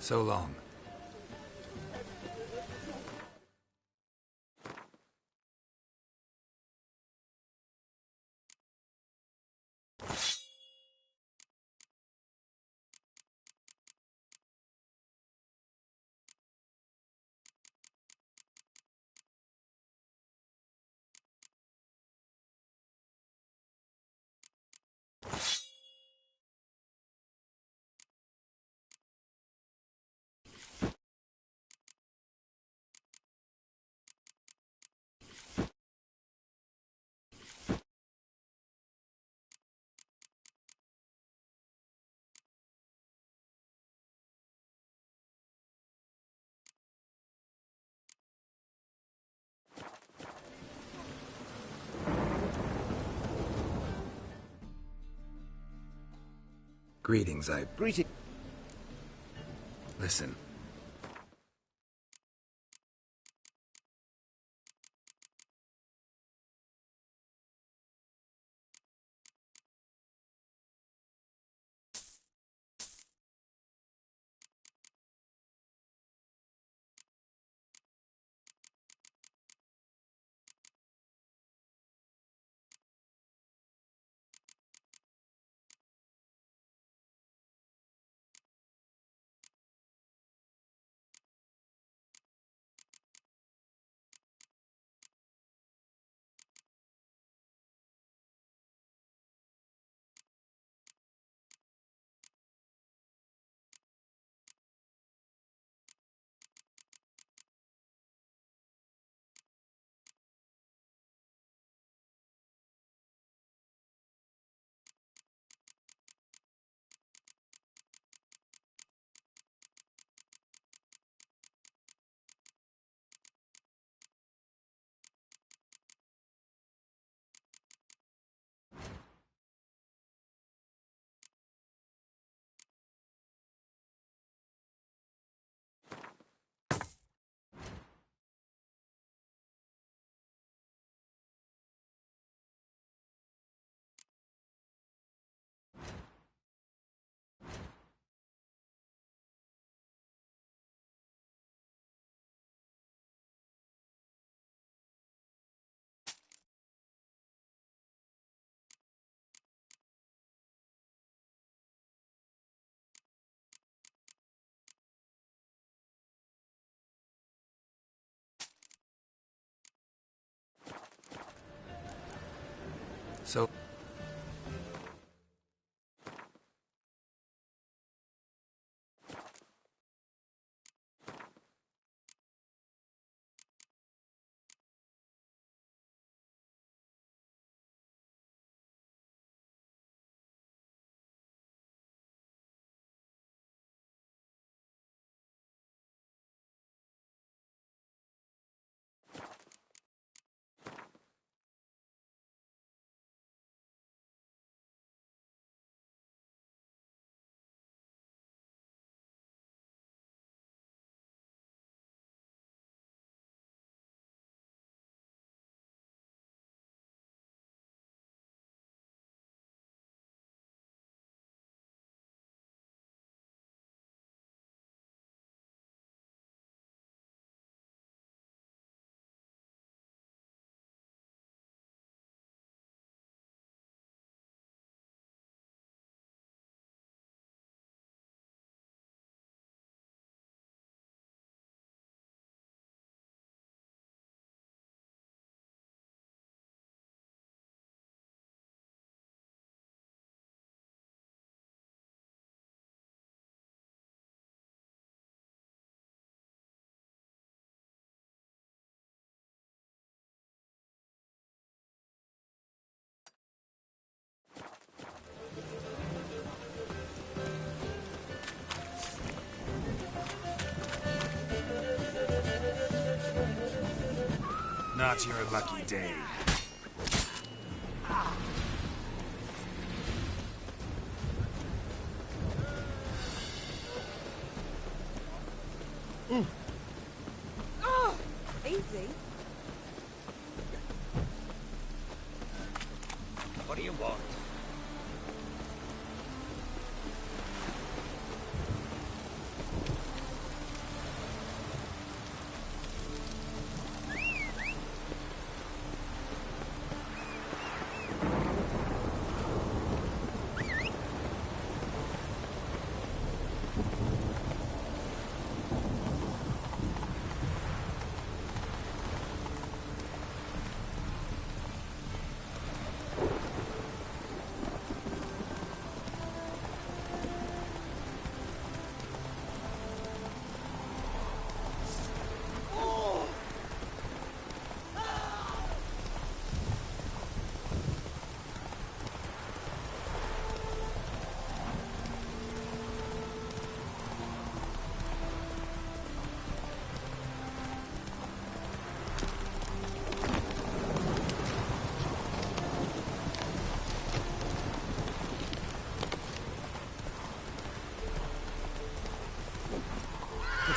So long. Greetings, Greeting. Listen. So... Not your lucky day. Oh, easy. What do you want?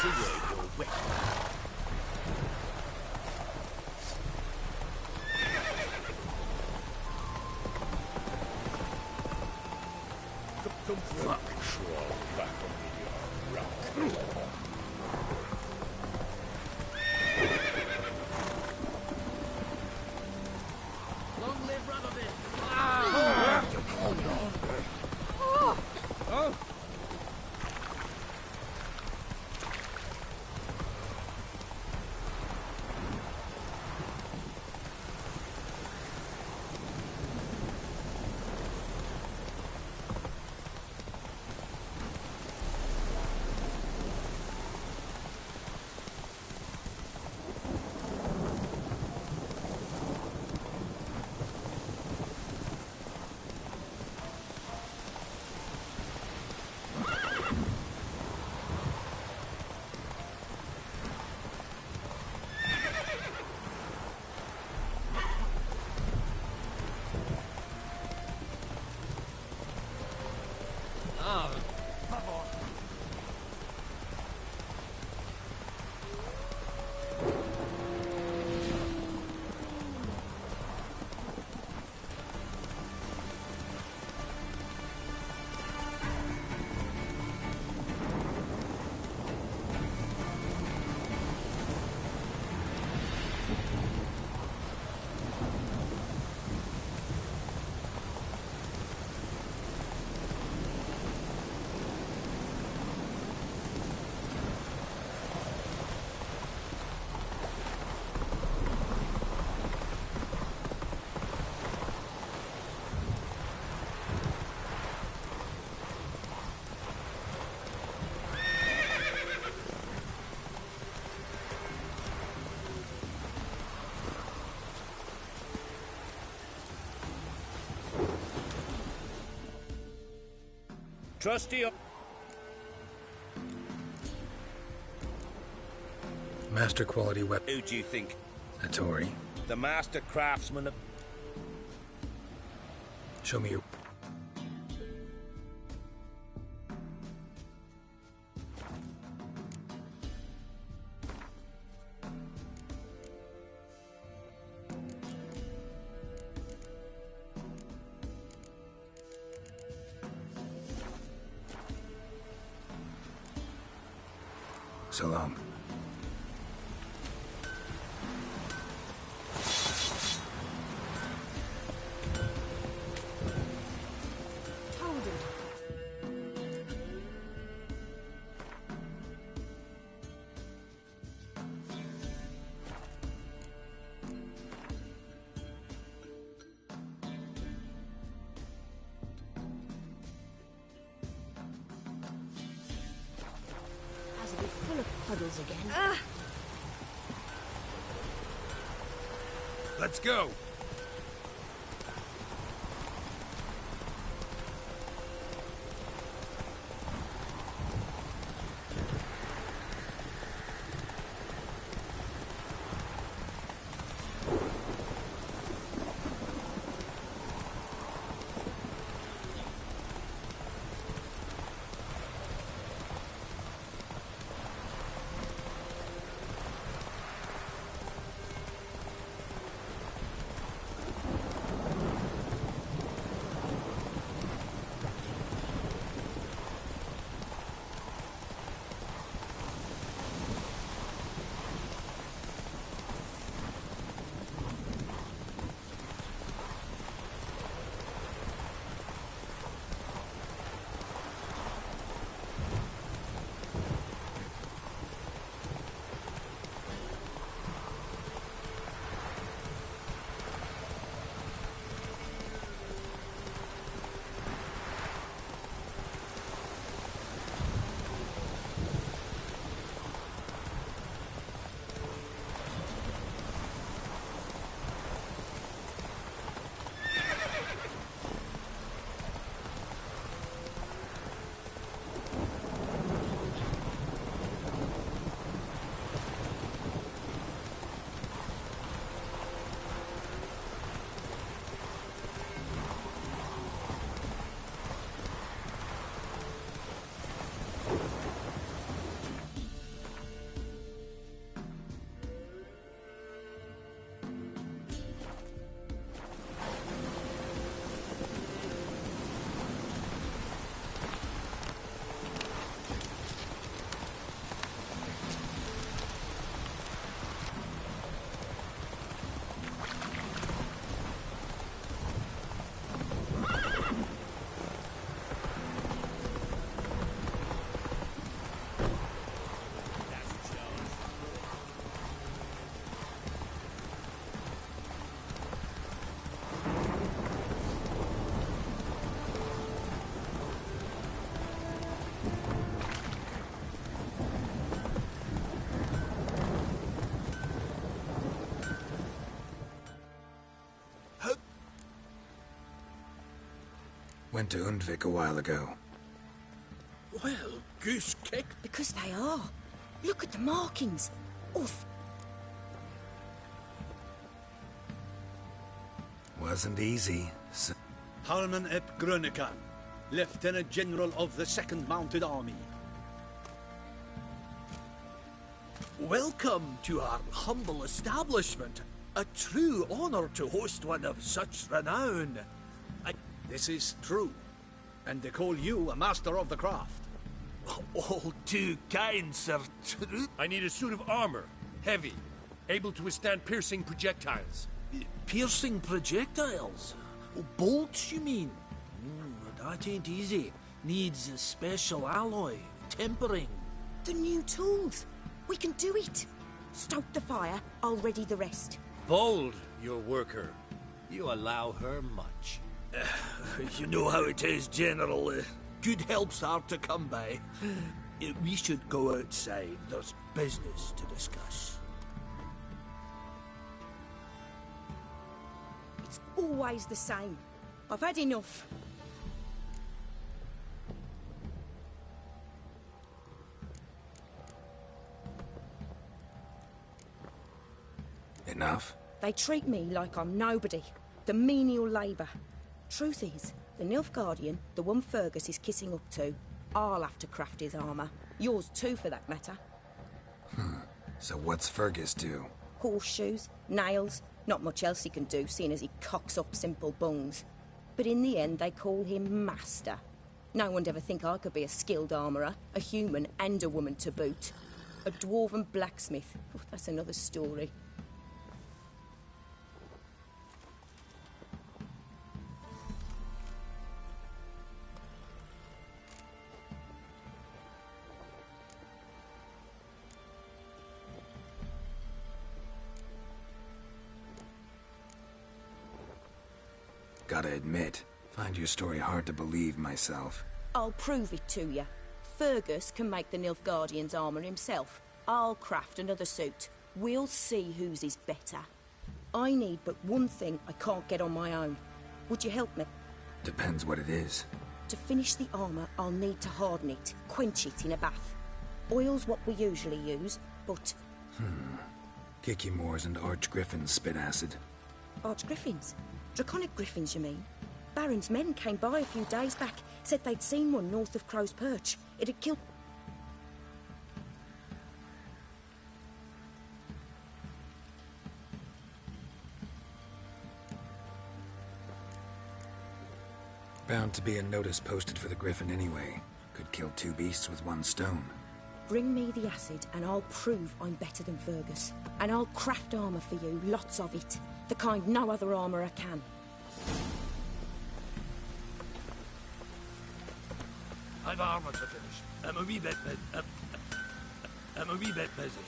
sent away your weapon. Fuck. Long live Radovid! Oh! Trusty. Master quality weapon. Who do you think? Hattori. The master craftsman of... Show me your... So long. Hold it. Has to be full of puddles again. Let's go! Went to Undvik a while ago. Well, goose kicked. Because they are. Look at the markings. Oof. Wasn't easy. So Harman ep Grönekan, Lieutenant General of the 2nd Mounted Army. Welcome to our humble establishment. A true honor to host one of such renown. This is true, and they call you a master of the craft. All too kind, sir. True. I need a suit of armor. Heavy. Able to withstand piercing projectiles. Piercing projectiles? Oh, bolts, you mean? That ain't easy. Needs a special alloy, tempering. The new tools. We can do it. Stoke the fire, I'll ready the rest. Bold, your worker. You allow her much. You know how it is, General. Good help's hard to come by. We should go outside. There's business to discuss. It's always the same. I've had enough. enough? They treat me like I'm nobody. The menial labour. Truth is, the Nilfgaardian, the one Fergus is kissing up to, I'll have to craft his armour. Yours too, for that matter. So what's Fergus do? Horseshoes, nails, not much else he can do, seeing as he cocks up simple bungs. But in the end, they call him Master. No one'd ever think I could be a skilled armourer, a human and a woman to boot. A dwarven blacksmith. Oh, that's another story. Gotta admit, find your story hard to believe myself. I'll prove it to you. Fergus can make the Nilfgaardian's armour himself. I'll craft another suit. We'll see whose is better. I need but one thing I can't get on my own. Would you help me? Depends what it is. To finish the armour, I'll need to harden it, quench it in a bath. Oil's what we usually use, but... Kicky Moors and Archgriffins spit acid. Archgriffins? Draconic griffins, you mean? Baron's men came by a few days back, said they'd seen one north of Crow's Perch. It had killed... Bound to be a notice posted for the Griffin anyway. Could kill two beasts with one stone. Bring me the acid and I'll prove I'm better than Fergus. And I'll craft armour for you, lots of it. The kind no other armourer can. I've armour to finish. I'm a wee bit busy.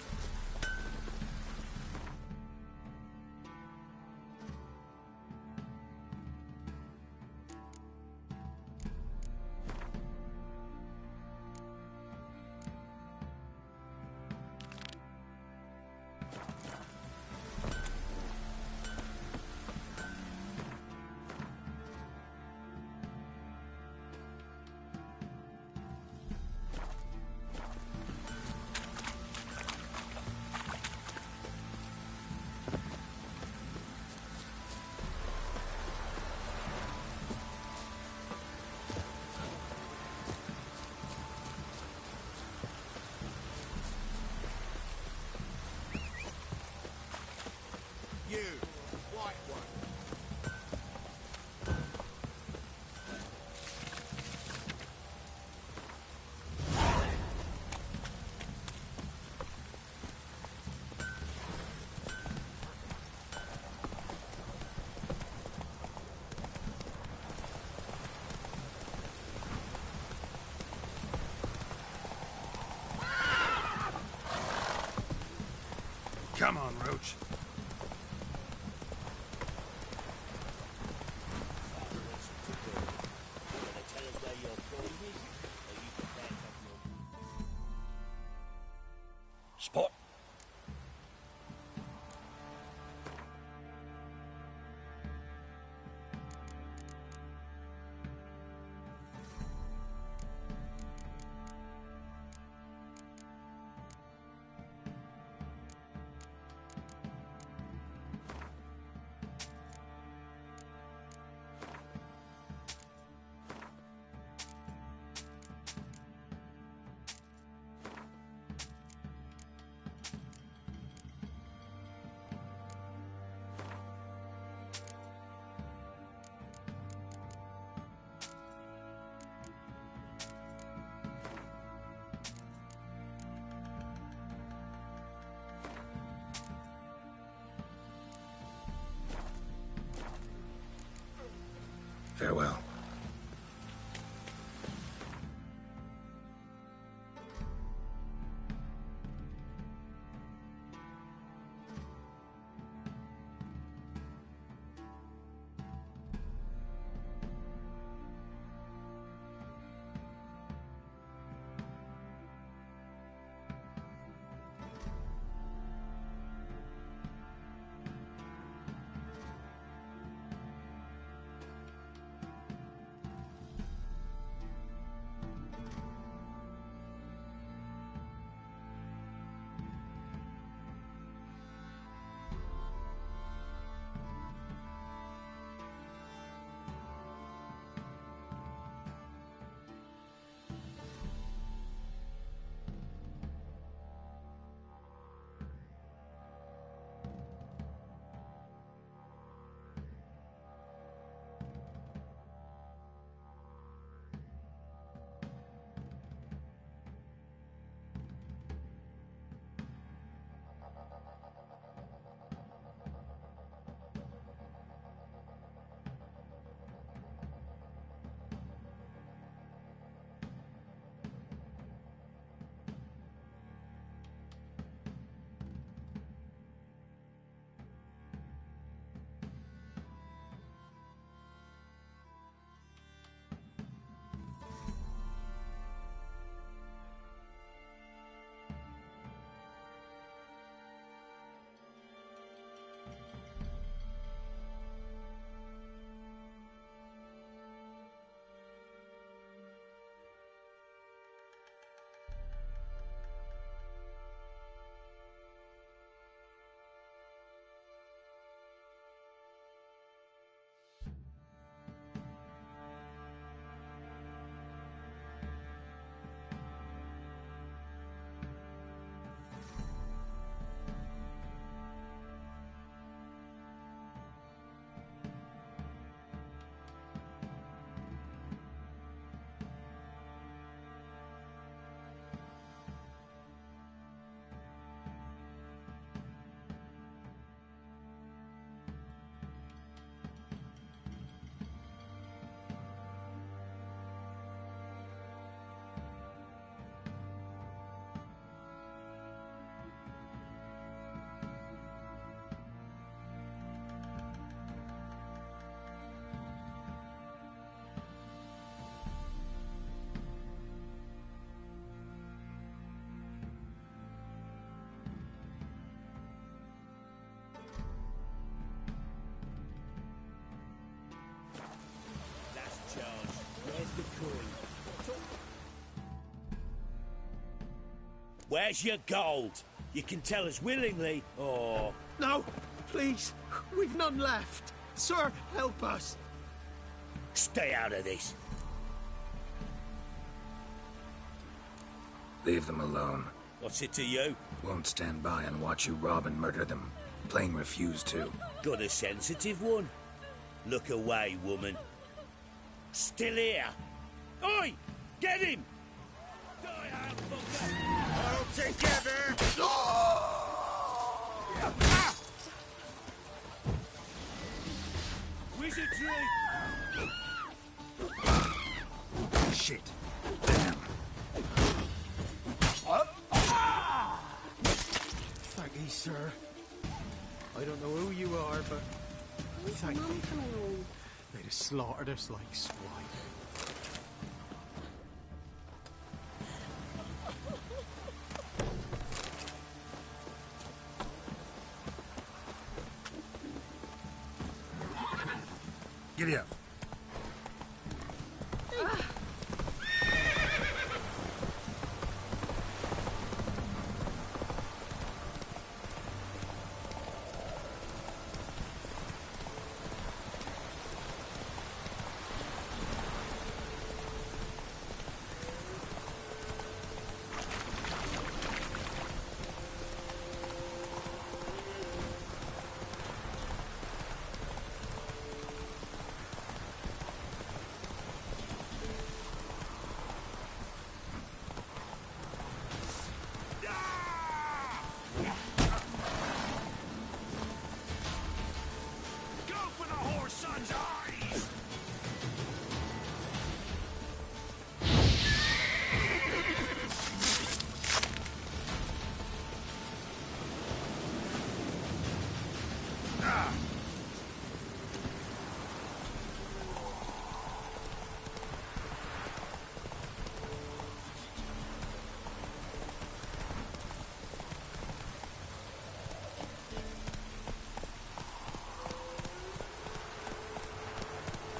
You, white one. Come on, Roach. Spot. Where's your gold? You can tell us willingly, or... No, please. We've none left. Sir, help us. Stay out of this. Leave them alone. What's it to you? Won't stand by and watch you rob and murder them. Plain refuse to. Got a sensitive one? Look away, woman. Still here. Oi! Get him! Die, fucker! All together! Wizardry! Shit. Damn. Thank you, sir. I don't know who you are, but thank you. They'd have slaughtered us like swine. Giddy up.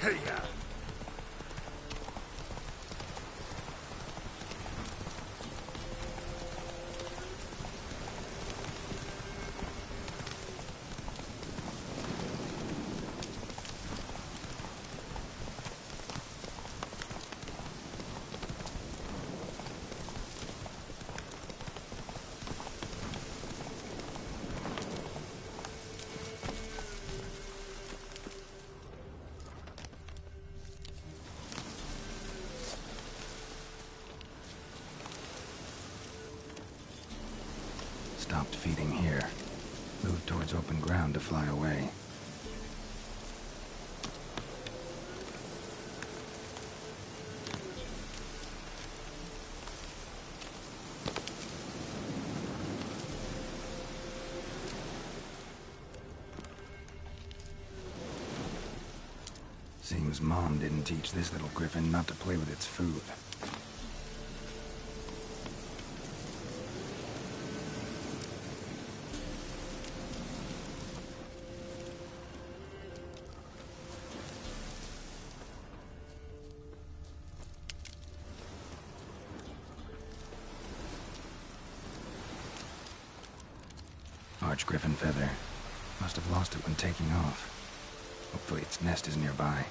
Hey, Stopped feeding here. Moved towards open ground to fly away. Seems Mom didn't teach this little griffin not to play with its food. Arch-griffin feather. Must have lost it when taking off. Hopefully its nest is nearby.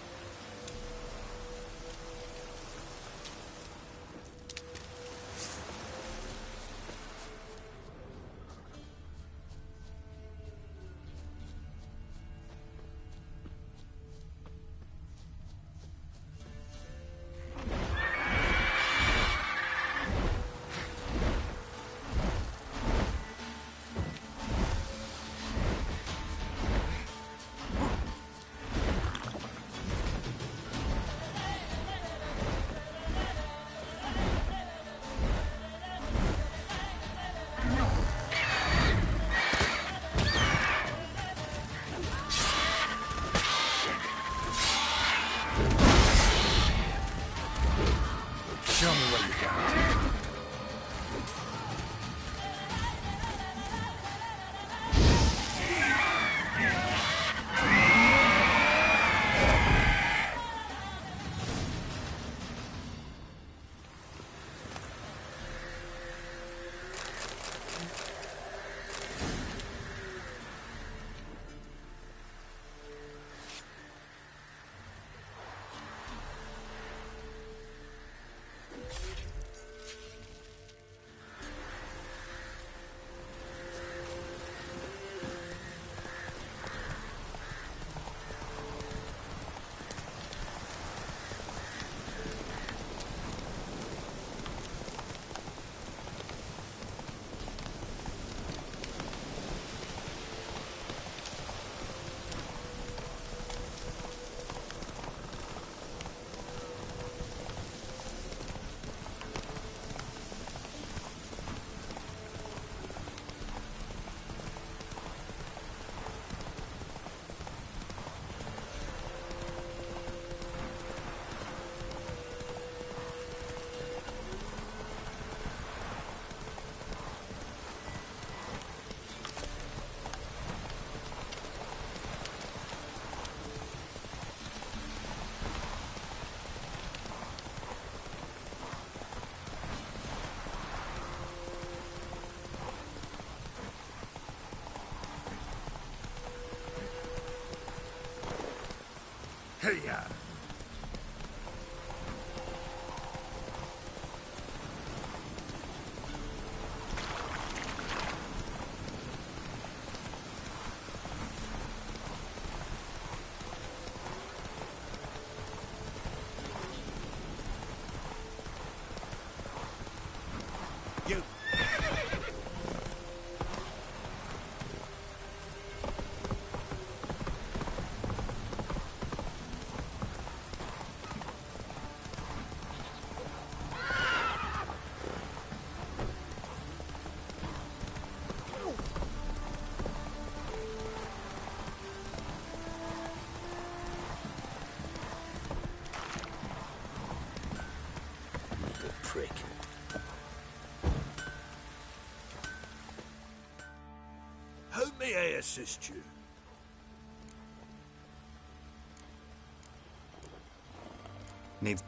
Show me what you got. Hey-ya! You! Little prick. How may I assist you? Needs...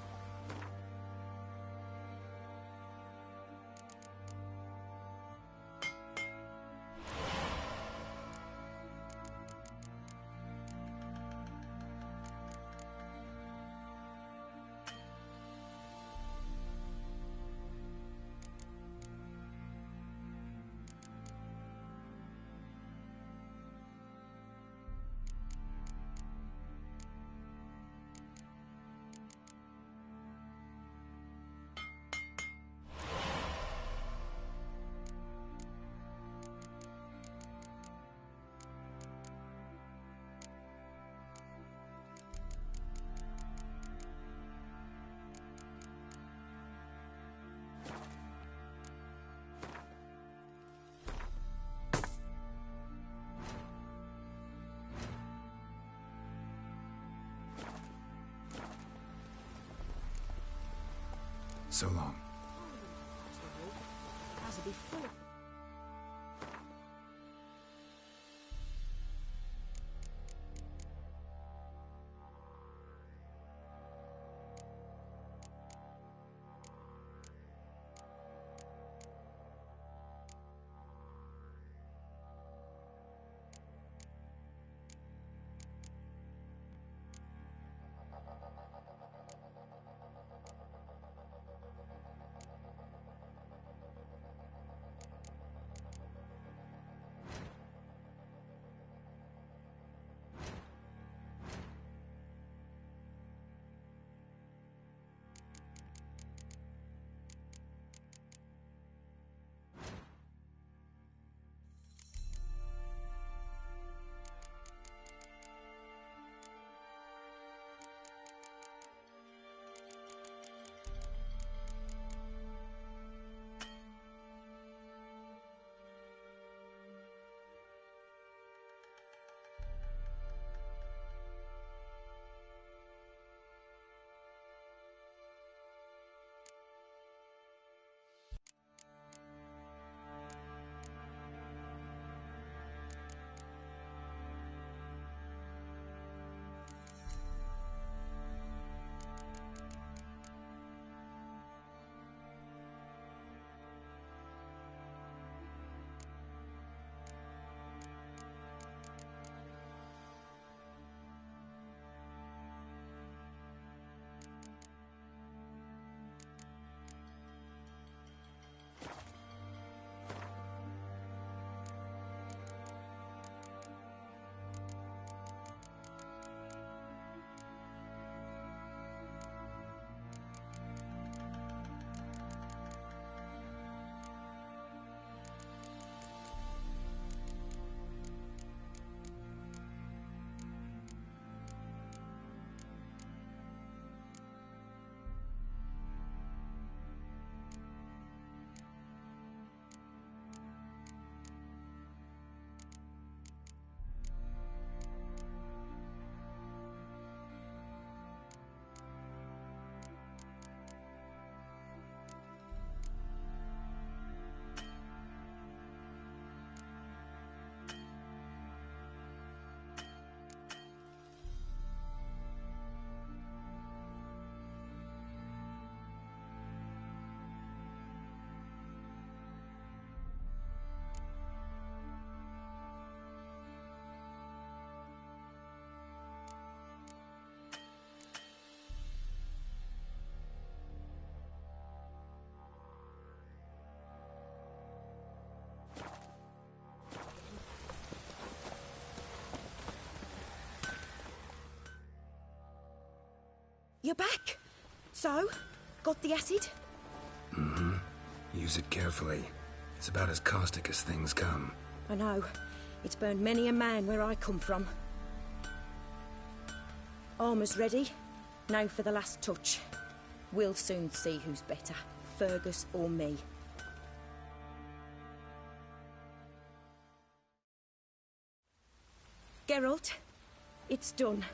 So long. How's it before? You're back. So, got the acid? Mm-hmm. Use it carefully. It's about as caustic as things come. I know. It's burned many a man where I come from. Armor's ready. Now for the last touch. We'll soon see who's better, Fergus or me. Geralt, it's done.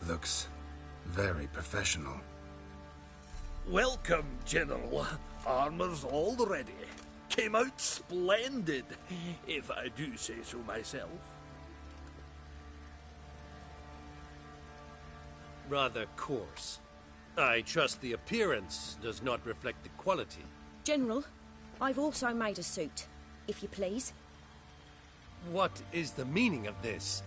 Looks very professional. Welcome, General. Armor's all ready. Came out splendid, if I do say so myself. Rather coarse. I trust the appearance does not reflect the quality. General, I've also made a suit, if you please. What is the meaning of this?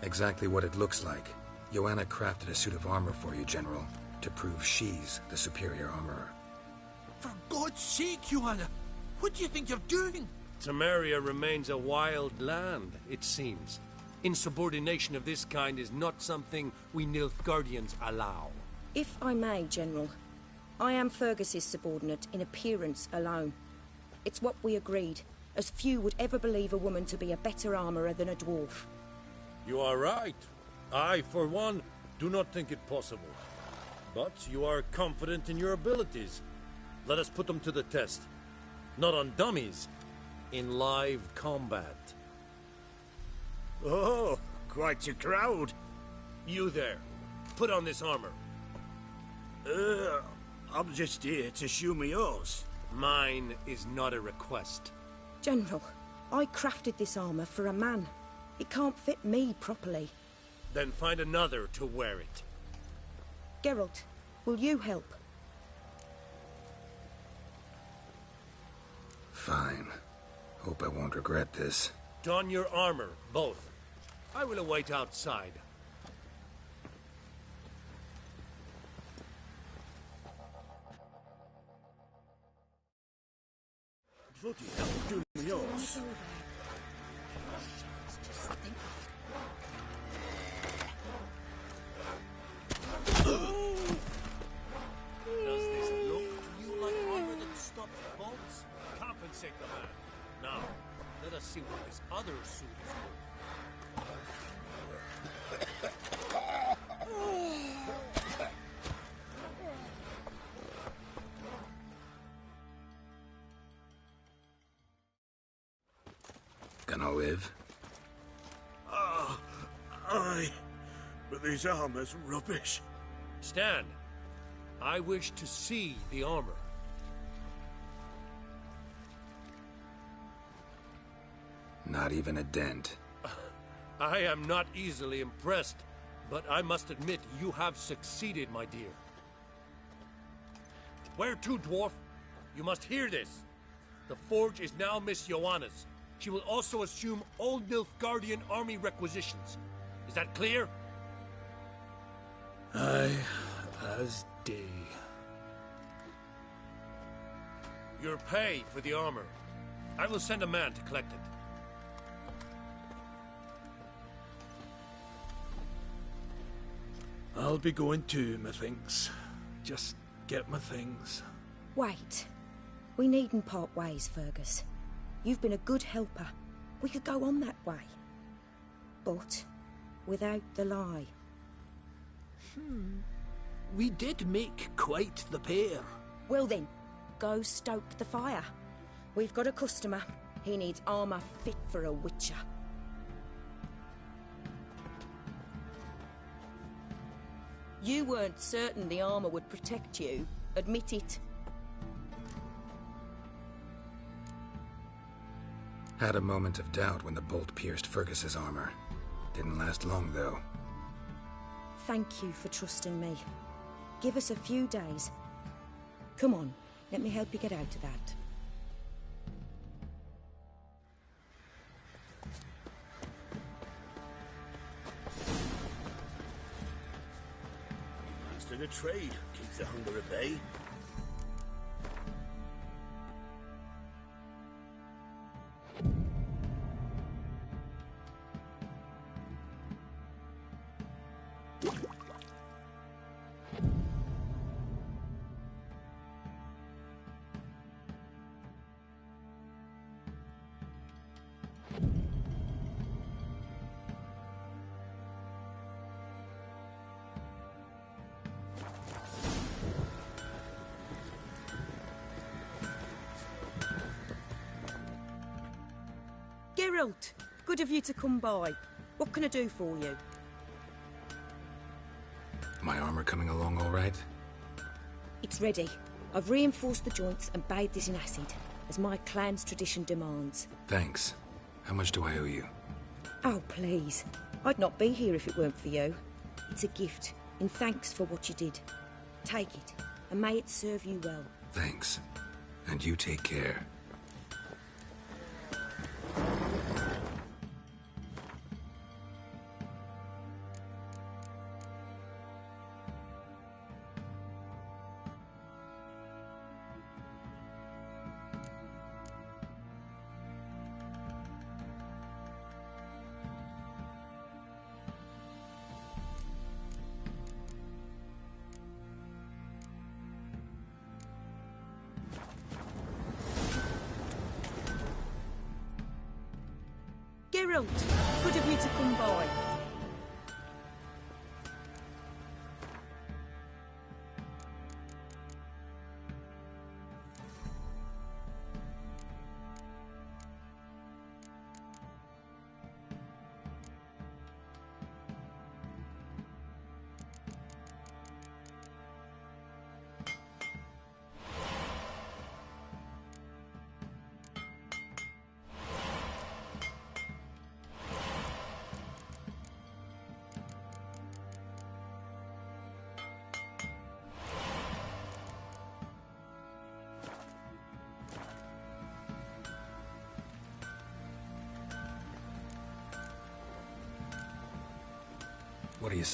Exactly what it looks like. Joanna crafted a suit of armor for you, General, to prove she's the superior armorer. For God's sake, Joanna! What do you think you're doing? Temeria remains a wild land, it seems. Insubordination of this kind is not something we Nilfgaardians allow. If I may, General, I am Fergus's subordinate in appearance alone. It's what we agreed, as few would ever believe a woman to be a better armorer than a dwarf. You are right. I, for one, do not think it possible. But you are confident in your abilities. Let us put them to the test. Not on dummies, in live combat. Oh, quite a crowd. You there, put on this armor. I'm just here to show me yours. Mine is not a request. General, I crafted this armor for a man. It can't fit me properly. Then find another to wear it. Geralt, will you help? Fine. Hope I won't regret this. Don your armor, both. I will await outside. Bloody hell, do me yours. Does this look to you like armor that stops bolts? Compensate the man. Now, let us see what this other suit is worth. Gonna live? Aye. But this armor's rubbish. Stand. I wish to see the armor. Not even a dent. I am not easily impressed, but I must admit you have succeeded, my dear. Where to, dwarf? You must hear this. The forge is now Miss Joanna's. She will also assume all Nilfgaardian army requisitions. Is that clear? Aye, as day. Your pay for the armor. I will send a man to collect it. I'll be going too, methinks. Just get my things. Wait. We needn't part ways, Fergus. You've been a good helper. We could go on that way. But without the lie. We did make quite the pair. Well then, go stoke the fire. We've got a customer. He needs armor fit for a witcher. You weren't certain the armor would protect you. Admit it. Had a moment of doubt when the bolt pierced Fergus's armor. Didn't last long, though. Thank you for trusting me. Give us a few days. Come on, let me help you get out of that. Master the trade keeps the hunger at bay. Geralt, good of you to come by. What can I do for you? My armor coming along all right? It's ready. I've reinforced the joints and bathed it in acid, as my clan's tradition demands. Thanks. How much do I owe you? Oh, please. I'd not be here if it weren't for you. It's a gift, in thanks for what you did. Take it, and may it serve you well. Thanks. And you take care. Geralt, good of you to come by. What do you...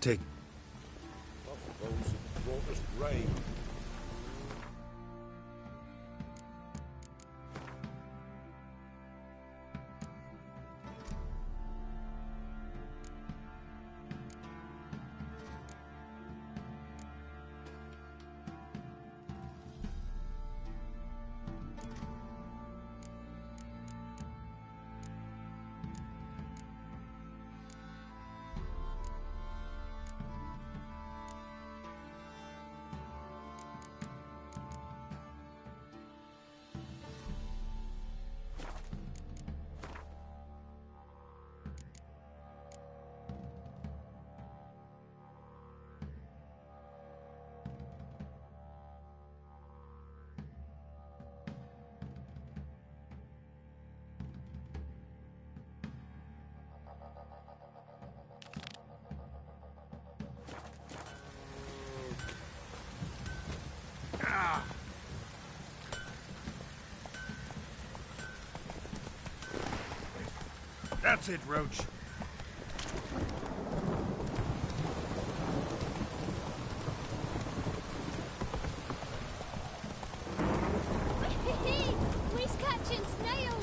Take... That's it, Roach. We're catching snails!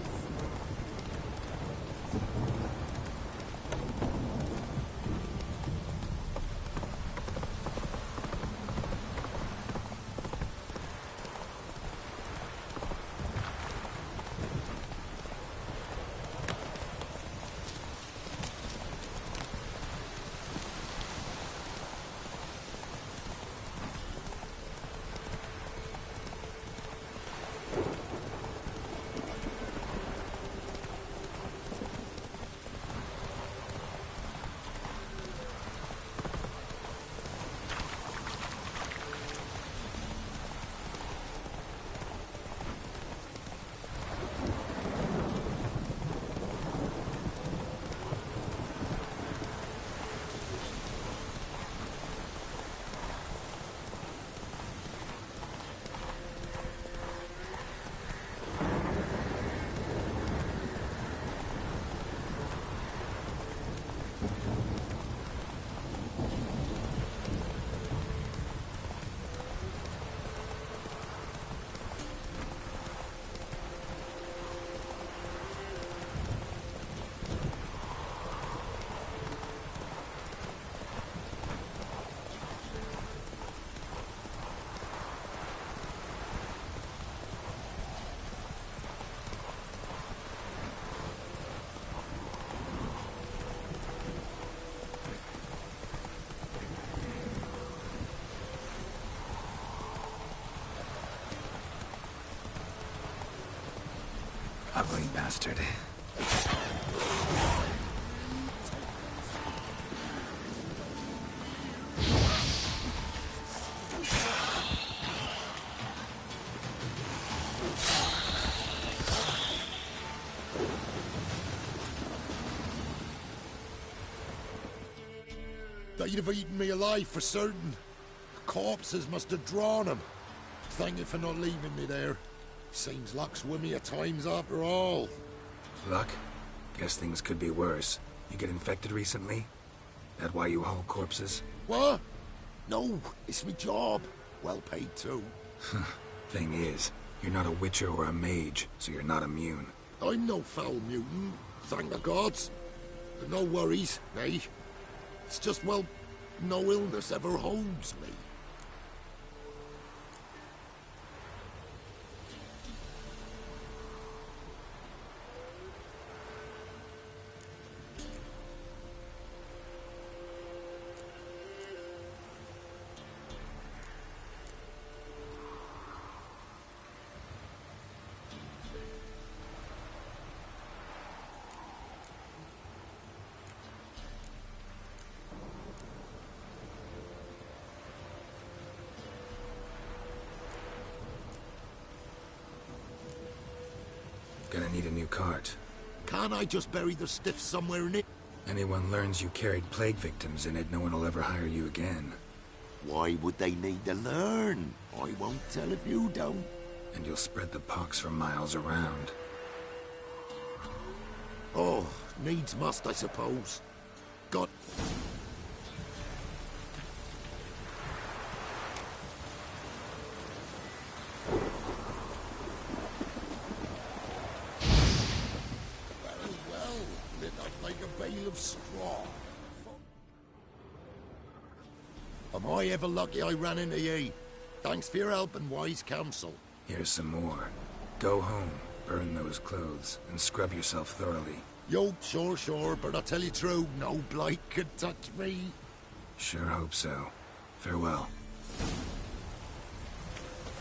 Ugly bastard. They'd have eaten me alive for certain. Corpses must have drawn them. Thank you for not leaving me there. Seems luck's with me at times after all. Luck? Guess things could be worse. You get infected recently? That why you haul corpses? What? No, it's my job. Well paid too. Thing is, you're not a witcher or a mage, so you're not immune. I'm no foul mutant, thank the gods. No worries, eh? It's just, well, no illness ever holds me. Gonna need a new cart. Can't I just bury the stiff somewhere in it? Anyone learns you carried plague victims in it, no one will ever hire you again. Why would they need to learn? I won't tell if you don't. And you'll spread the pox for miles around. Oh, needs must, I suppose. Got... Well, lit up like a bale of straw. Am I ever lucky I ran into ye? Thanks for your help and wise counsel. Here's some more. Go home, burn those clothes, and scrub yourself thoroughly. Yo, sure, but I tell you true, no blight could touch me. Sure hope so. Farewell.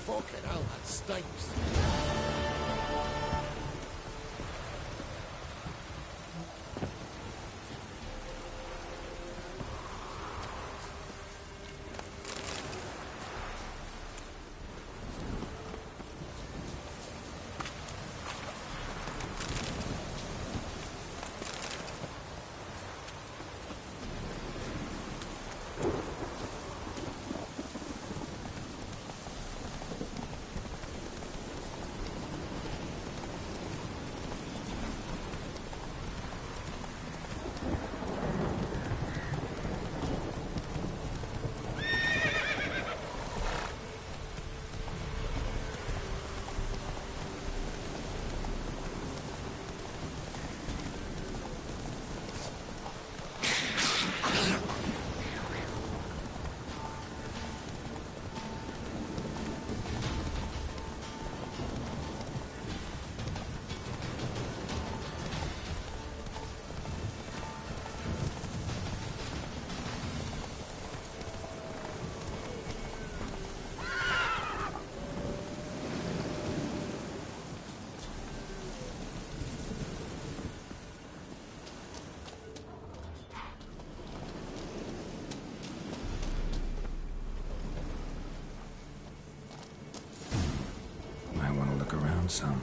Fucking hell, that stinks. Some.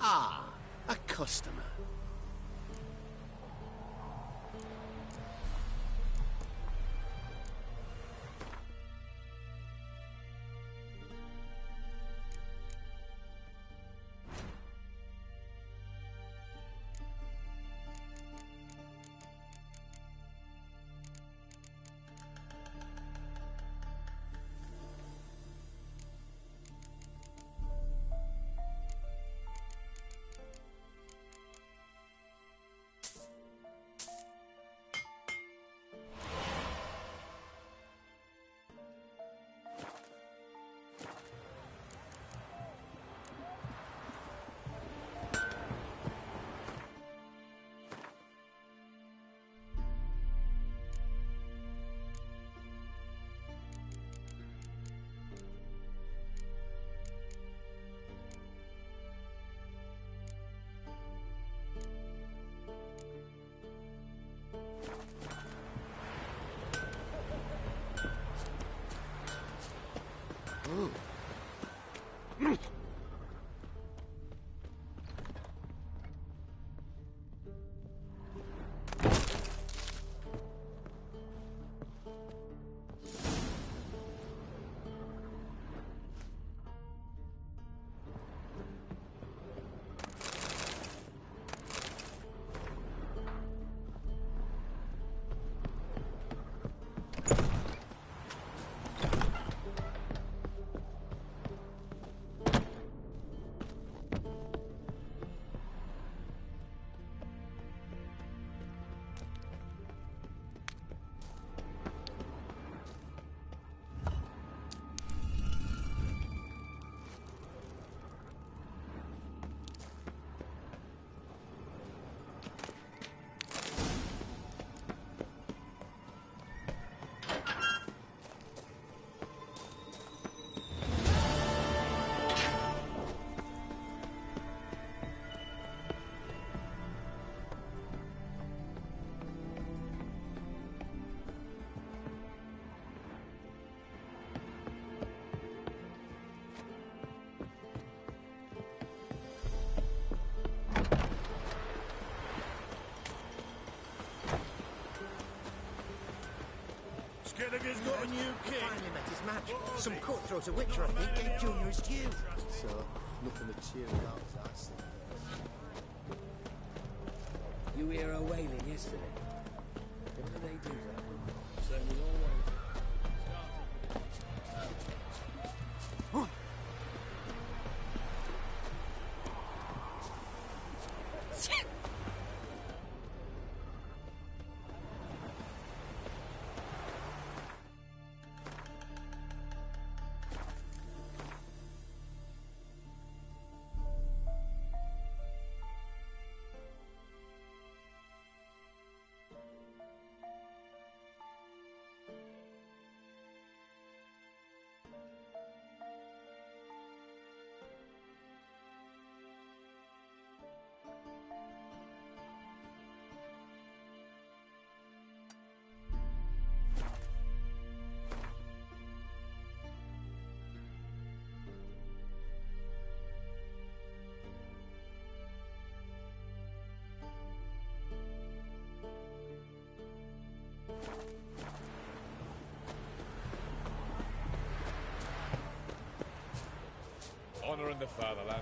Ah, a customer. Skinniger's got a new kid. Finally met his match. Some cutthroat a witcher, I think, gave Junior his due. So, nothing to cheer about as I see. You hear her wailing yesterday? What do they do that? Same as always. Honor in the fatherland.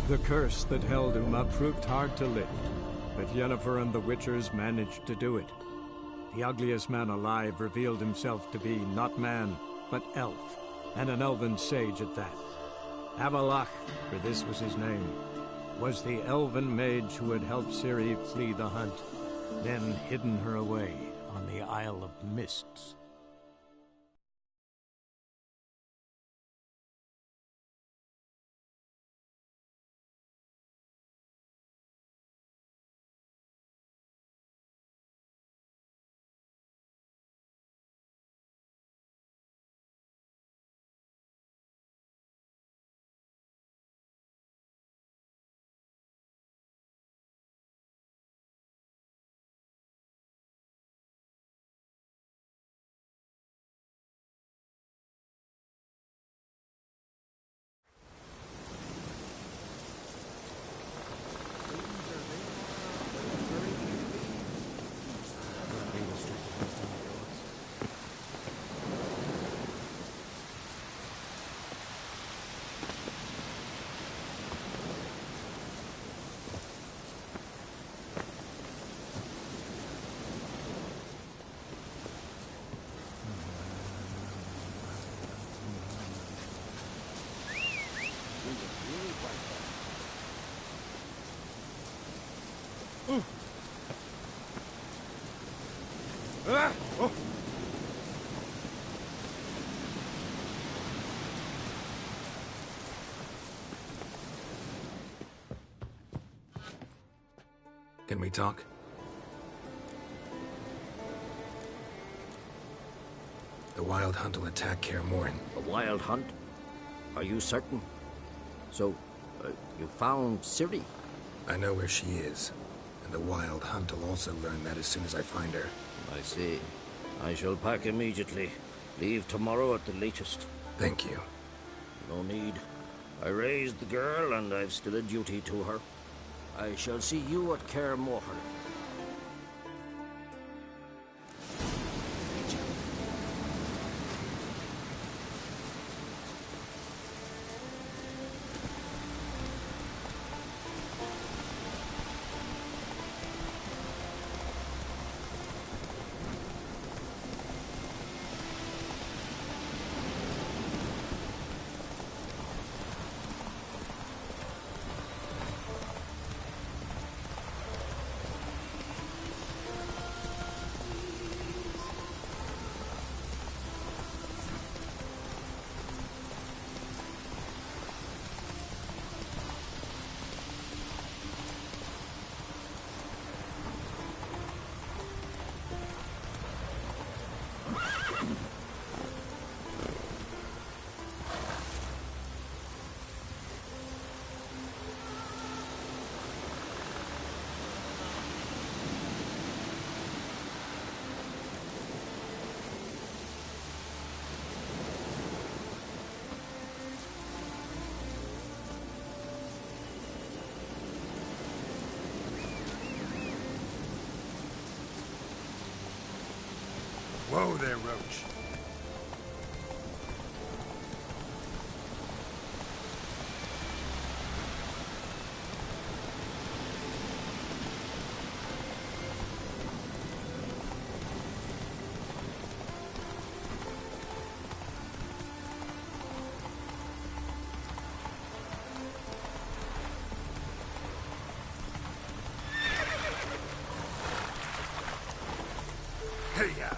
The curse that held Uma proved hard to lift, but Yennefer and the Witchers managed to do it. the ugliest man alive revealed himself to be not man, but elf, and an elven sage at that. Avalach, for this was his name, was the elven mage who had helped Ciri flee the hunt, then hidden her away on the Isle of Mists. Can we talk? The Wild Hunt will attack Kaer Morhen. A wild hunt? Are you certain? So, you found Ciri? I know where she is, and the Wild Hunt will also learn that as soon as I find her. I see. I shall pack immediately. Leave tomorrow at the latest. Thank you. No need. I raised the girl, and I've still a duty to her. I shall see you at Kaer Morhen. Whoa there, Roach. Hey-ya!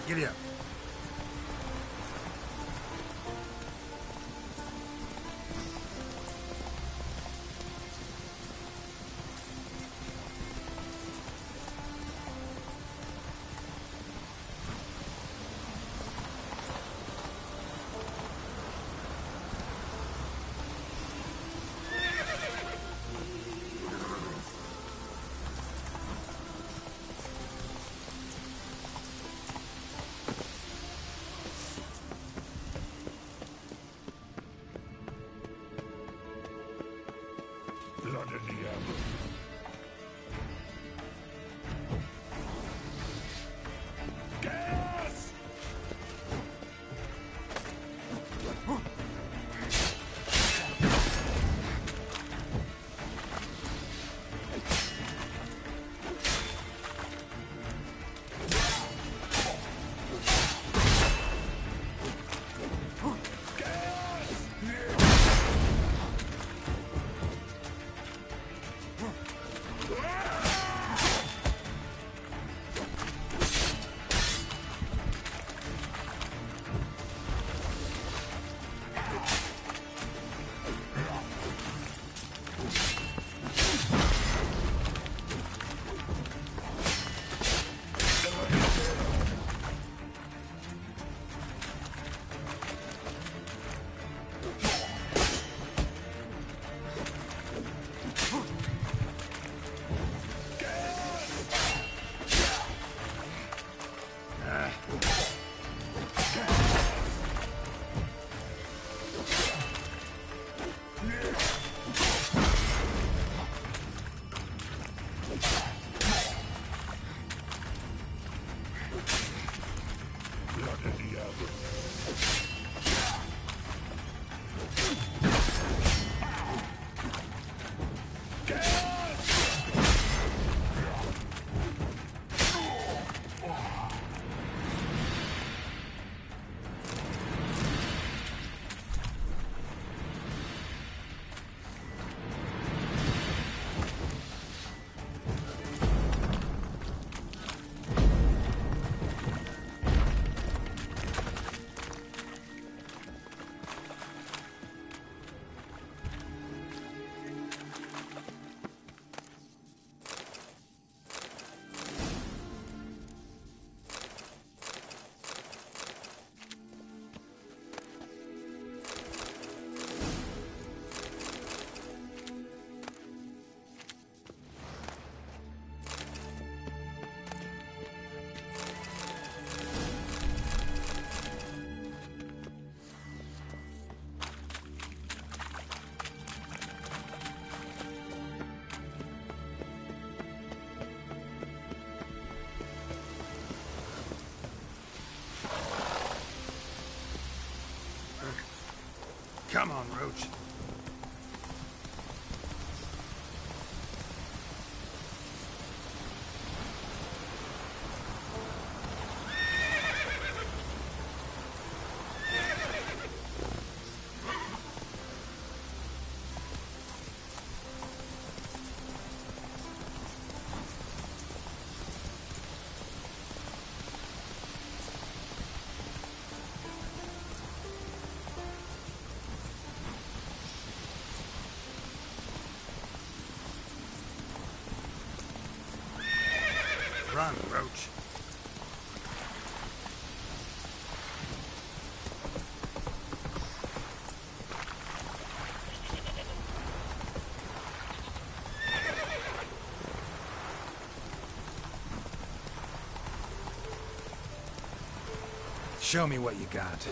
Giddy up. Blood in the air. Gas! Come on, Roach. Run, Roach. Show me what you got.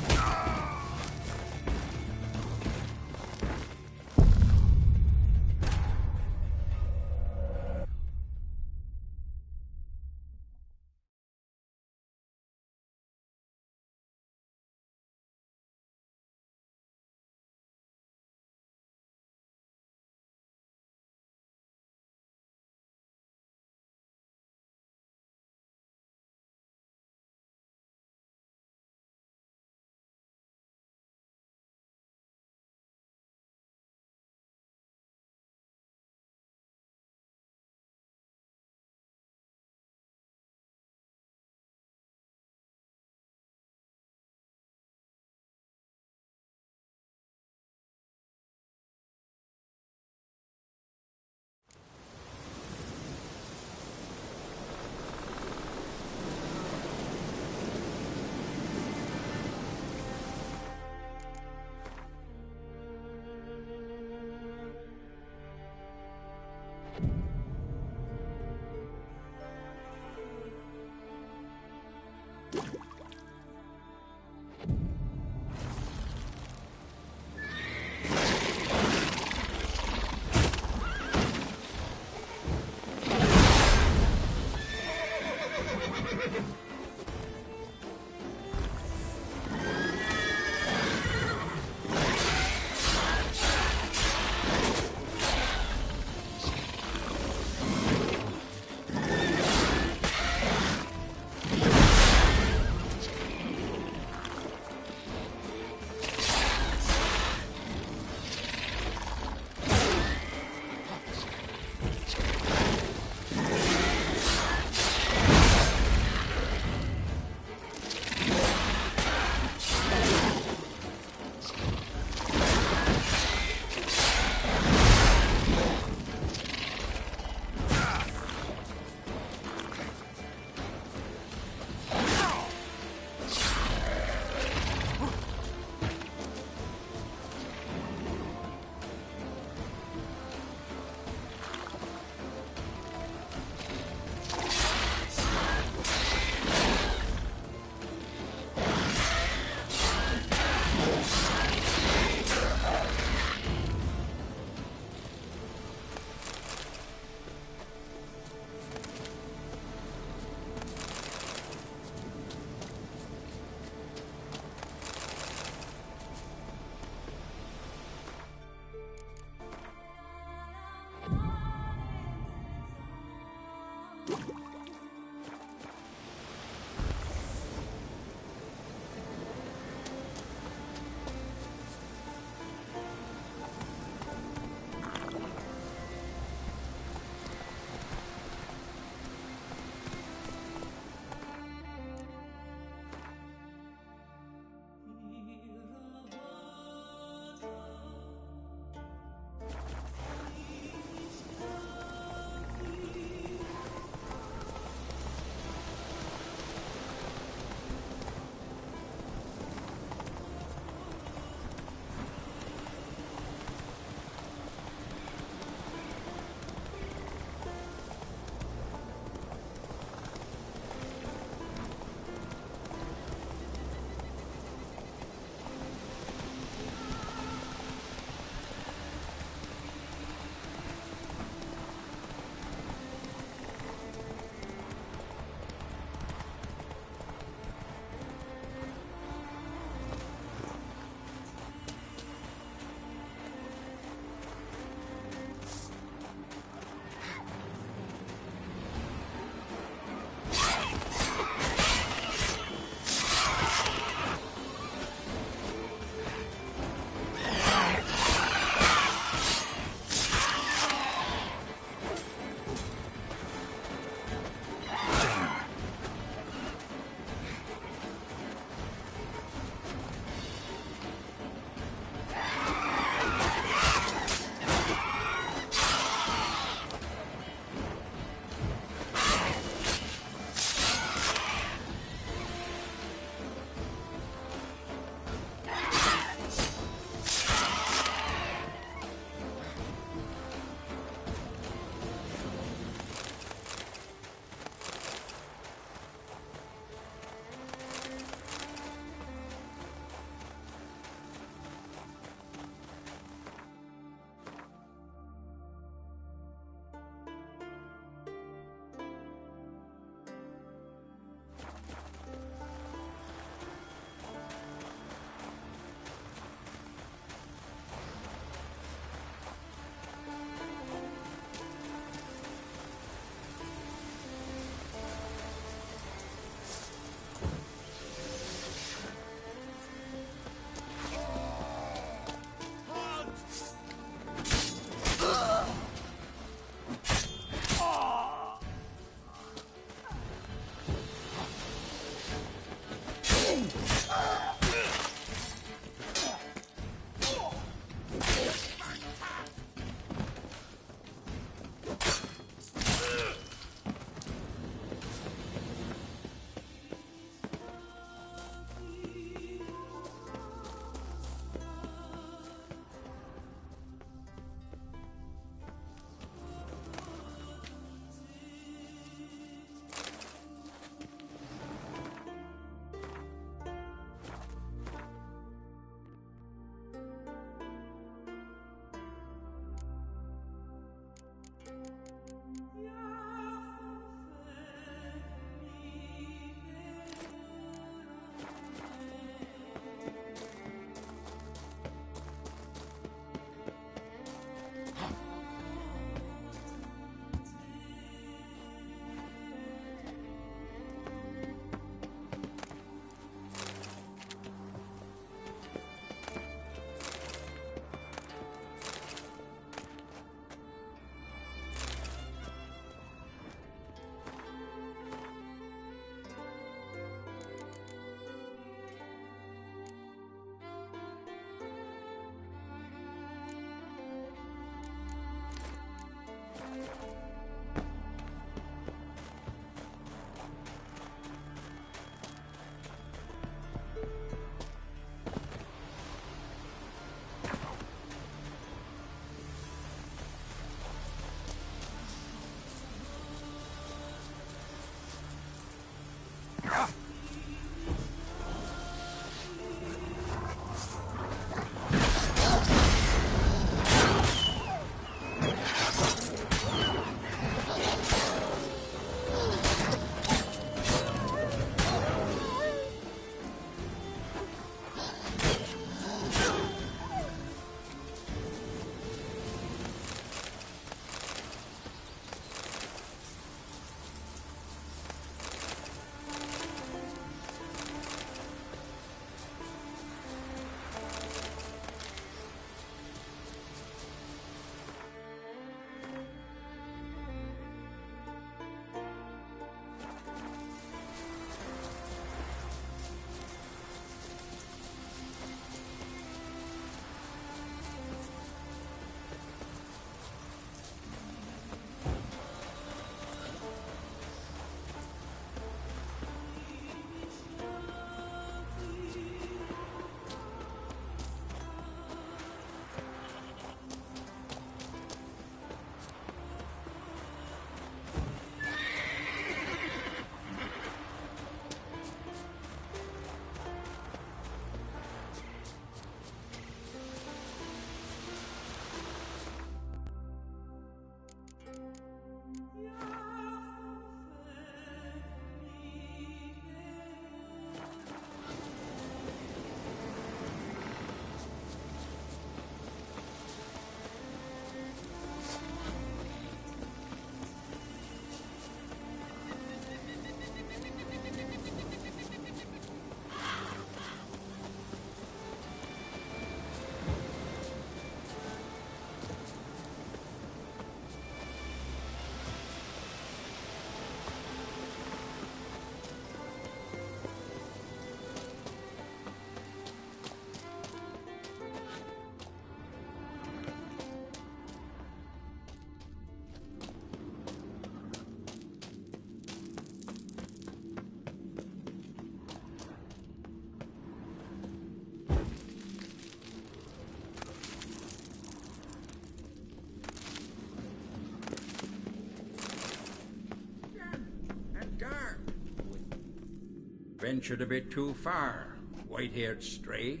Ventured a bit too far, white-haired stray.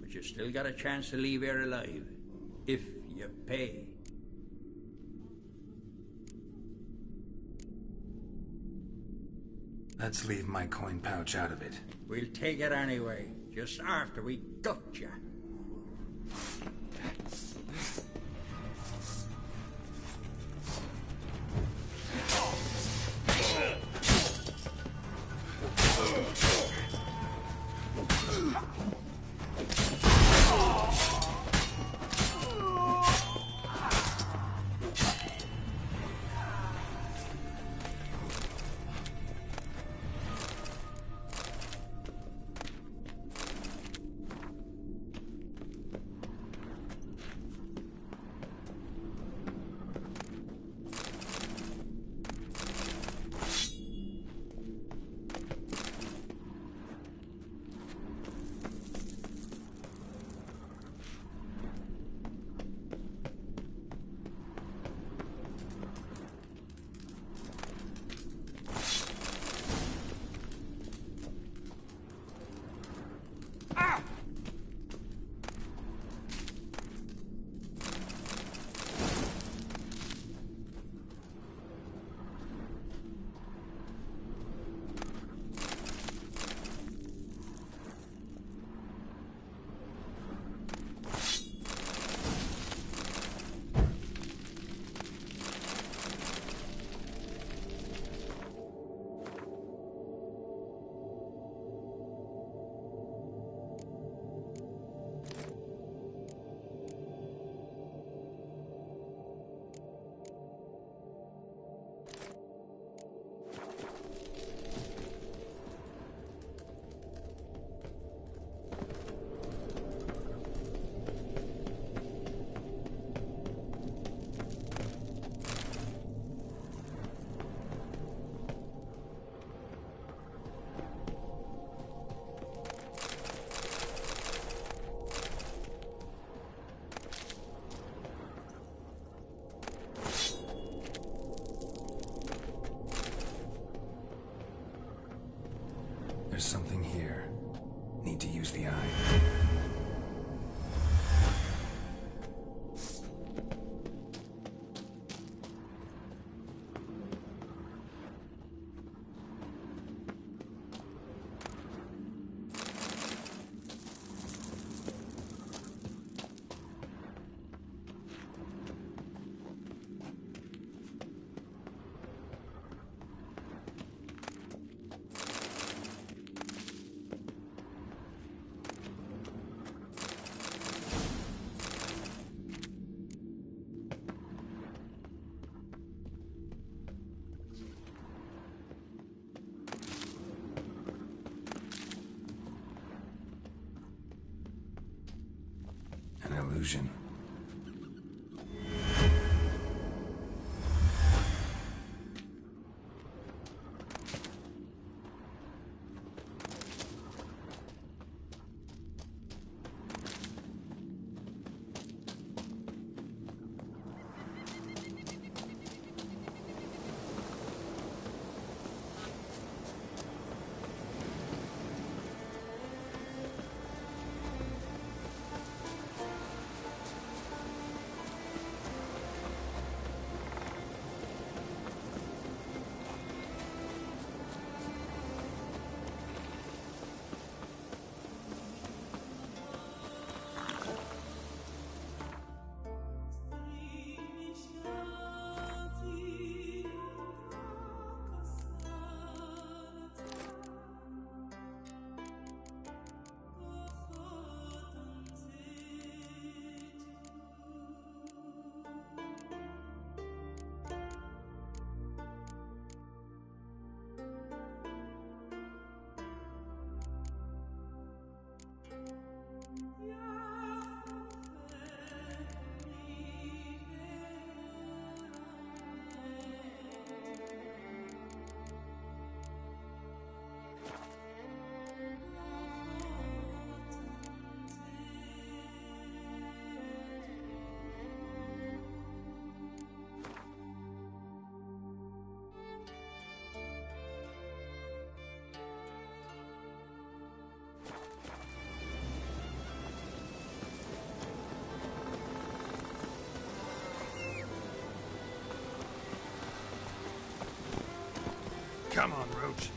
But you still got a chance to leave here alive, if you pay. Let's leave my coin pouch out of it. We'll take it anyway, just after we gut you. There's something here. Need to use the eye. An illusion. Come on, Roach.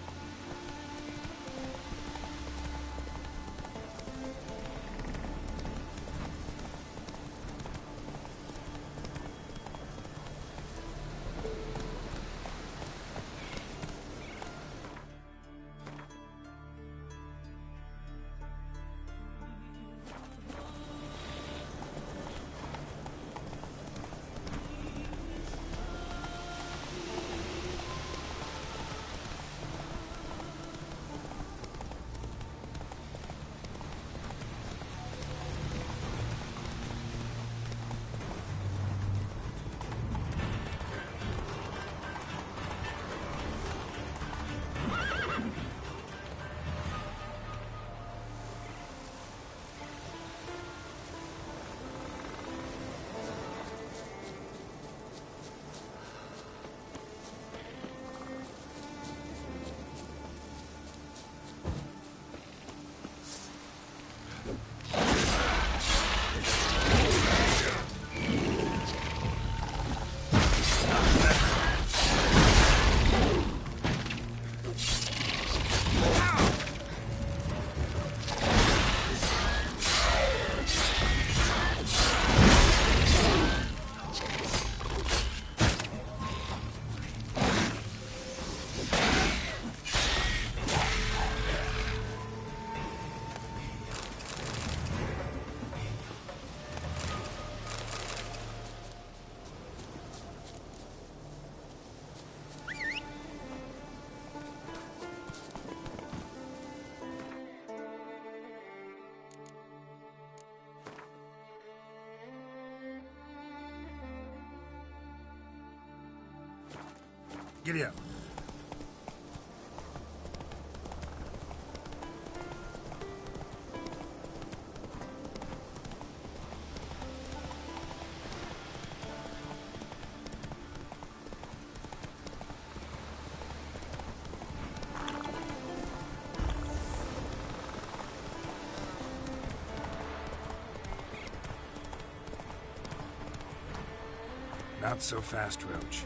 Giddy up. Not so fast, Roach.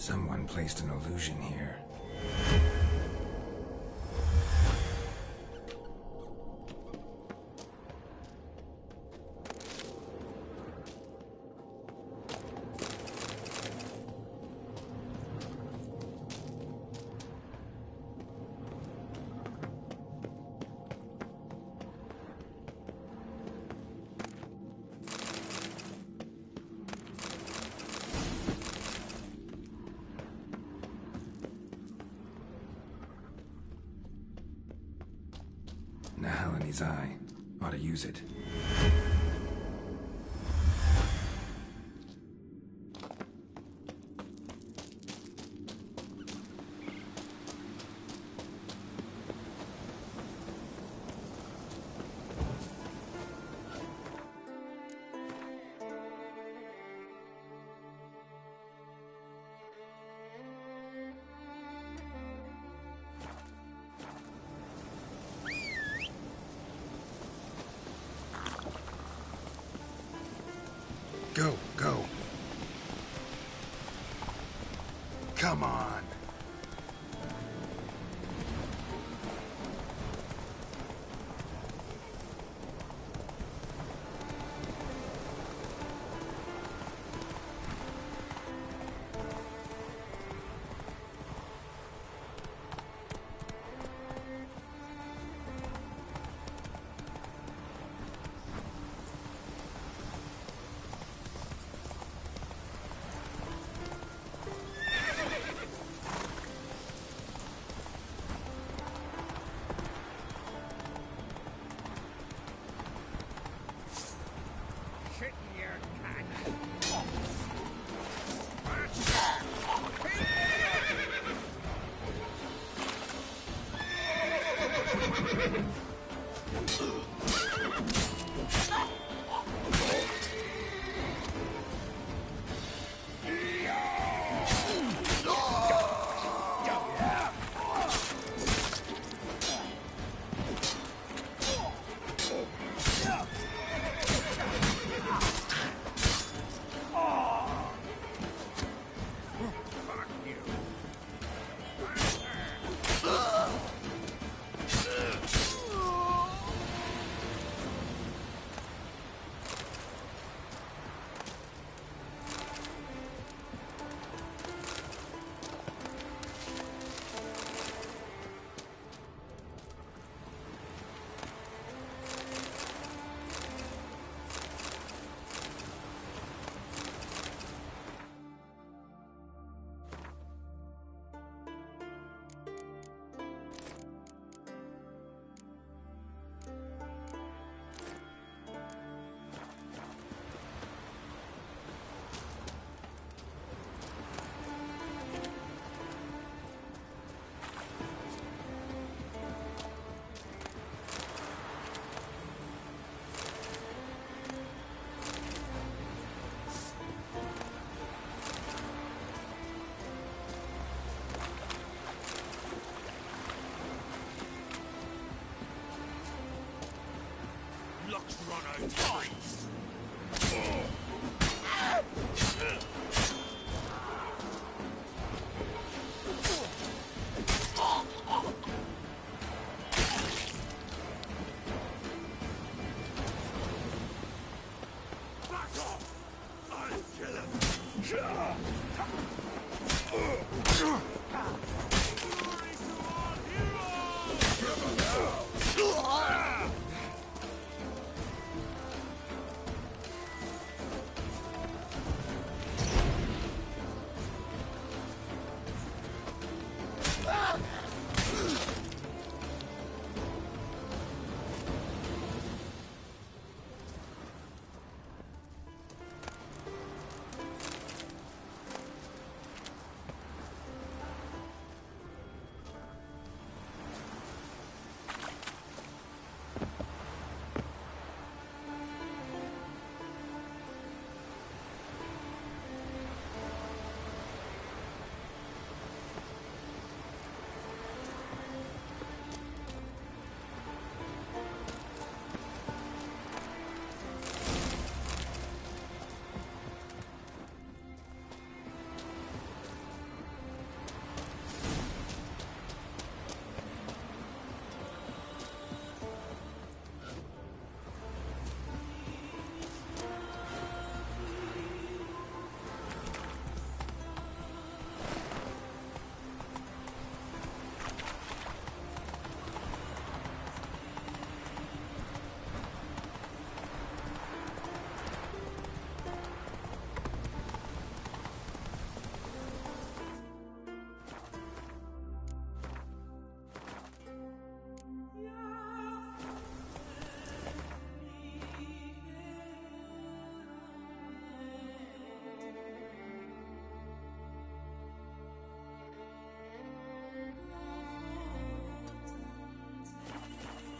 Someone placed an illusion here. Dummy's eye. Ought to use it. Go, go. Come on. Luck's run out. Back off! I'll kill him.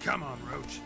Come on, Roach.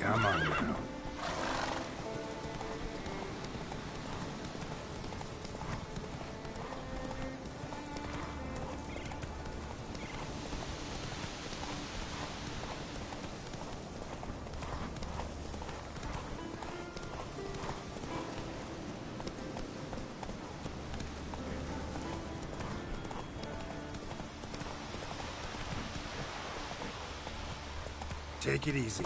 Come on now. Take it easy.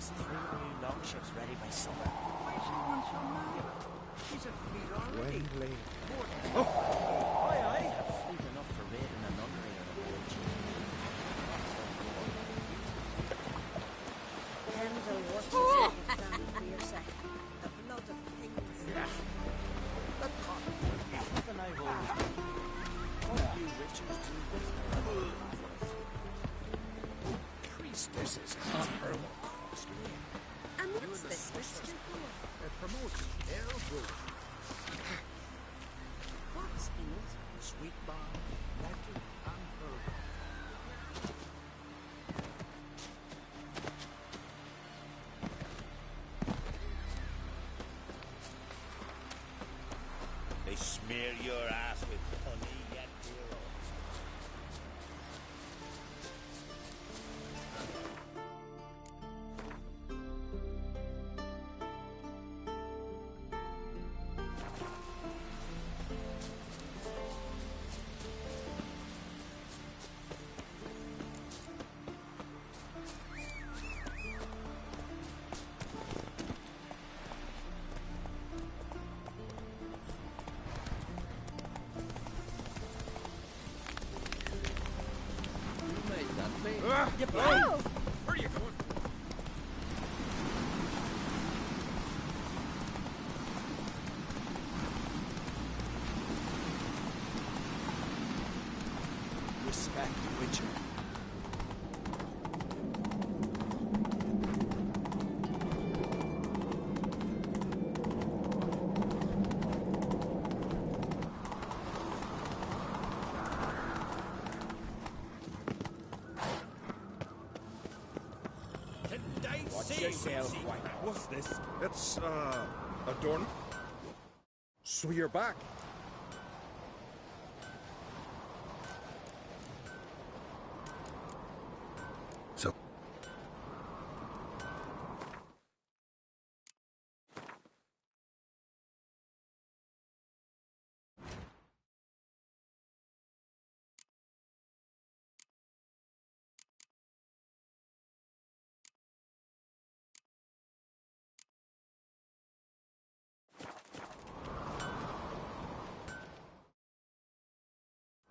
wants 3 new longships ready by summer. Why does he want so many? He's a fleet already. Wembley. More than Oh! Aye, aye. A fleet enough for raiding an unreader of war chief. Handle what you say down for your second. The blood of kings. Yeah. The pot. Even I've always been. What you Richards do this priestesses are terrible cost. And what's this Christian for? It promotes their good. What's in it? Sweet bar, nettle, and herb. They smear your ass with honey yet hero. You Where are you going? Respect, Witcher. Watch yourself, White. What's this? It's, a door. So you're back. So...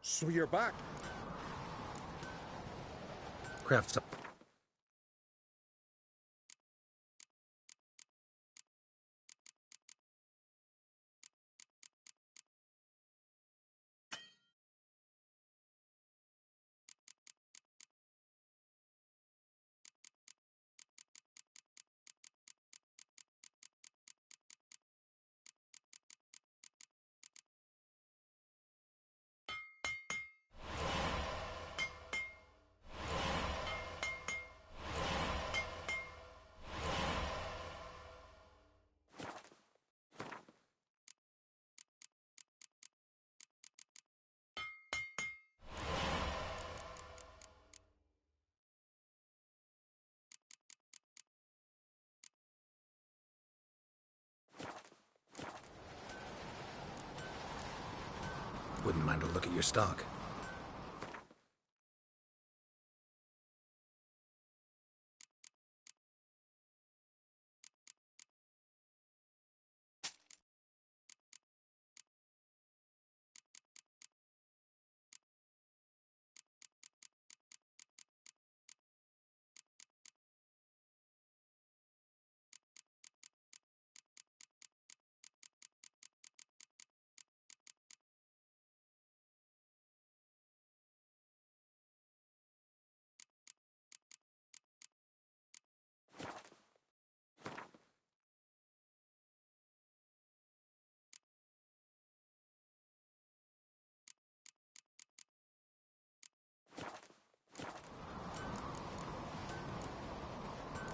So you're back. Craft some... Wouldn't mind a look at your stock.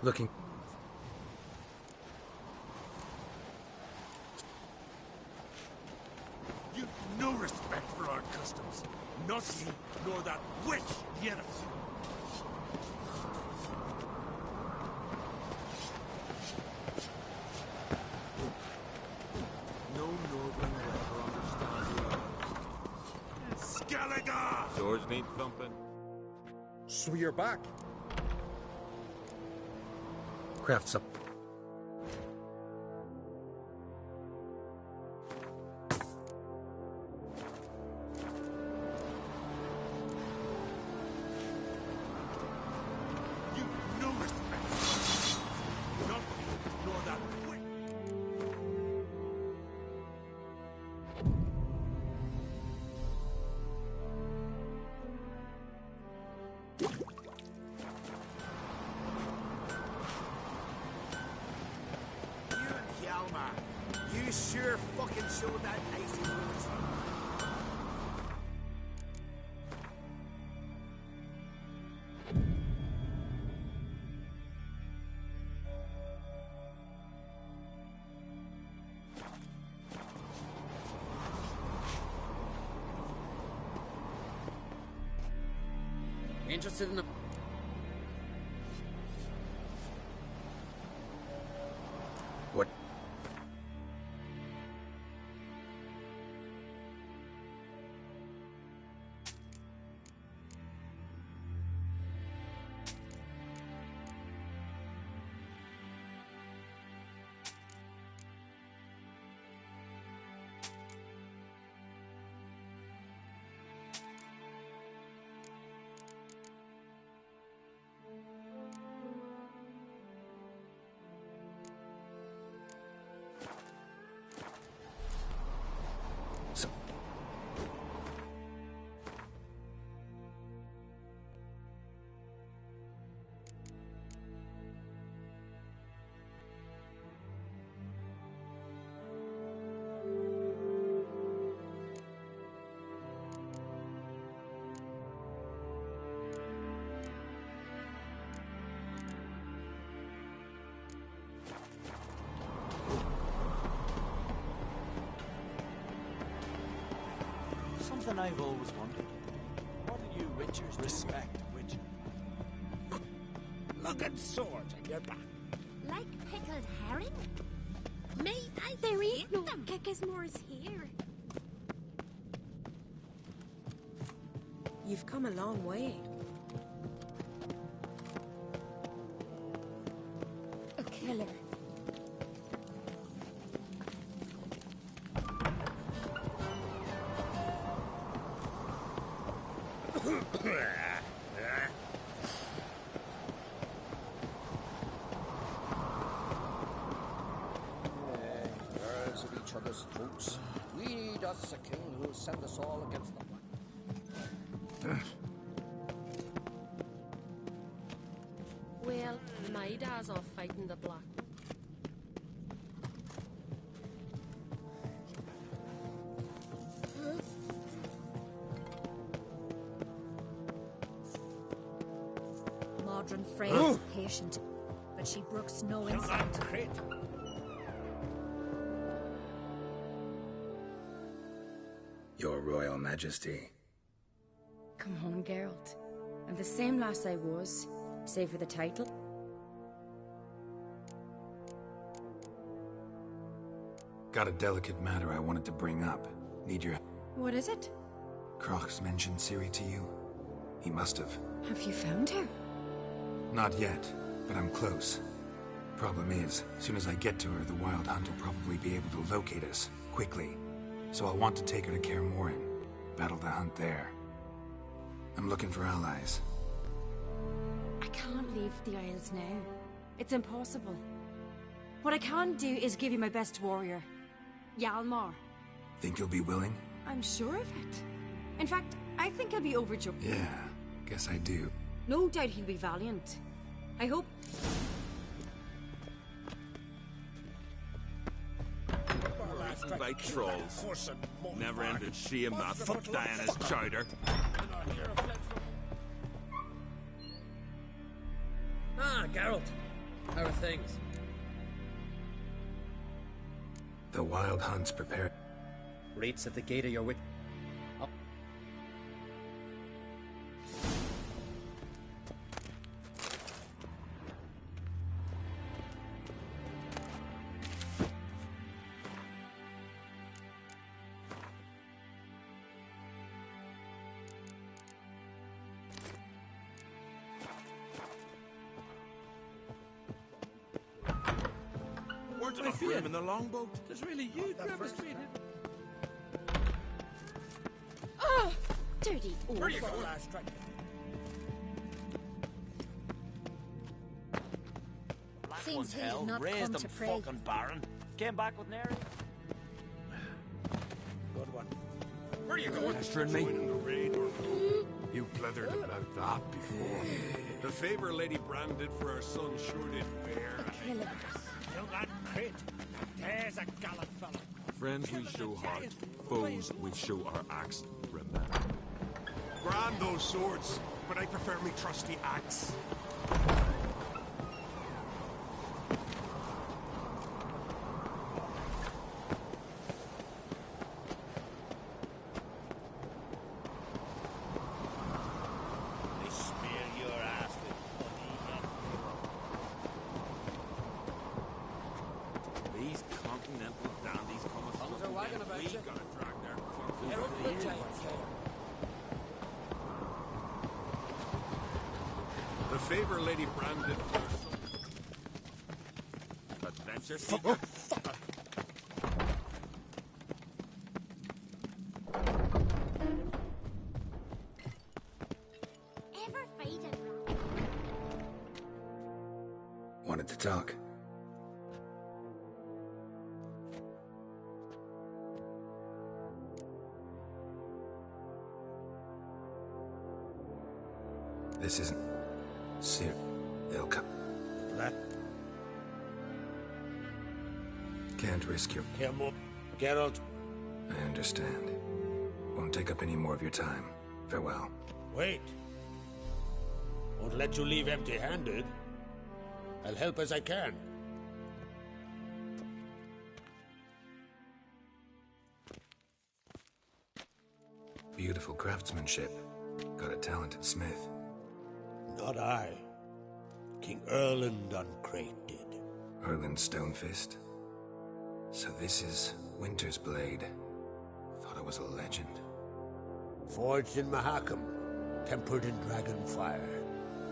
Looking... You've no respect for our customs. Not you, nor that witch, Yennefer. No Northern will ever understand you. Skellige! Doors need thumping. So you're back. craft some... No respect. Not me, nor that witch. You and Hjalmar, you sure fucking showed that icy boots. Interested in the... What? Something I've always wondered. What do you Witchers respect, Witcher? Looking swords on your back. Like pickled herring? Mate, there ain't no Kickismore's here. You've come a long way. A killer. Birds at each other's throats. We need us a king who'll send us all against the Black. Well, my dad's off fighting the Black. Modern Frey's patient, but she brooks no insult. Your Royal Majesty. Come on, Geralt. I'm the same lass I was, save for the title. Got a delicate matter I wanted to bring up. Need your... What is it? Crocs mentioned Ciri to you? He must have. Have you found her? Not yet, but I'm close. Problem is, as soon as I get to her, the Wild Hunt will probably be able to locate us, quickly. So I'll want to take her to Kaer Morhen, battle the hunt there. I'm looking for allies. I can't leave the Isles now. It's impossible. What I can do is give you my best warrior, Hjalmar. Think you'll be willing? I'm sure of it. In fact, I think I'll be overjoyed. Yeah, guess I do. No doubt he'll be valiant. I hope... By trolls. Never ended seeing that fuck Diana's chowder. Ah, Geralt. How are things? The Wild Hunt's prepared. Rates at the gate of your witch. Weren't enough room in the longboat. There's really you, Travis. Oh, dirty old. Where are you going? Seems he did not come to pray. Fucking Baron. Came back with Neri. Good one. Where are you going? Master and me. Joining the raid or You blethered about that before. the favor Lady Brand did for our son sure did bear. Kill him. Young lad, crit. There's a gallant fellow. Friends we show heart, foes we show our axe. Remember. Grand those swords, but I prefer me trusty axe. They smear your ass with honey and These continental dandies come us Tongues are wagging about we you. gotta drag their corpses They're over up the the ears. giant fair. The favor Lady Brand did for our son. Adventure Oh, Ever faded Wanted to talk. This isn't... Sir, they'll come. That Can't risk your... Geralt, I understand. Won't take up any more of your time. Farewell. wait. Won't let you leave empty-handed. I'll help as I can. Beautiful craftsmanship. Got a talented smith. Not I. King Erland Uncrate did. Erland Stonefist. So this is Winter's Blade. Thought it was a legend. Forged in Mahakam, tempered in dragon fire.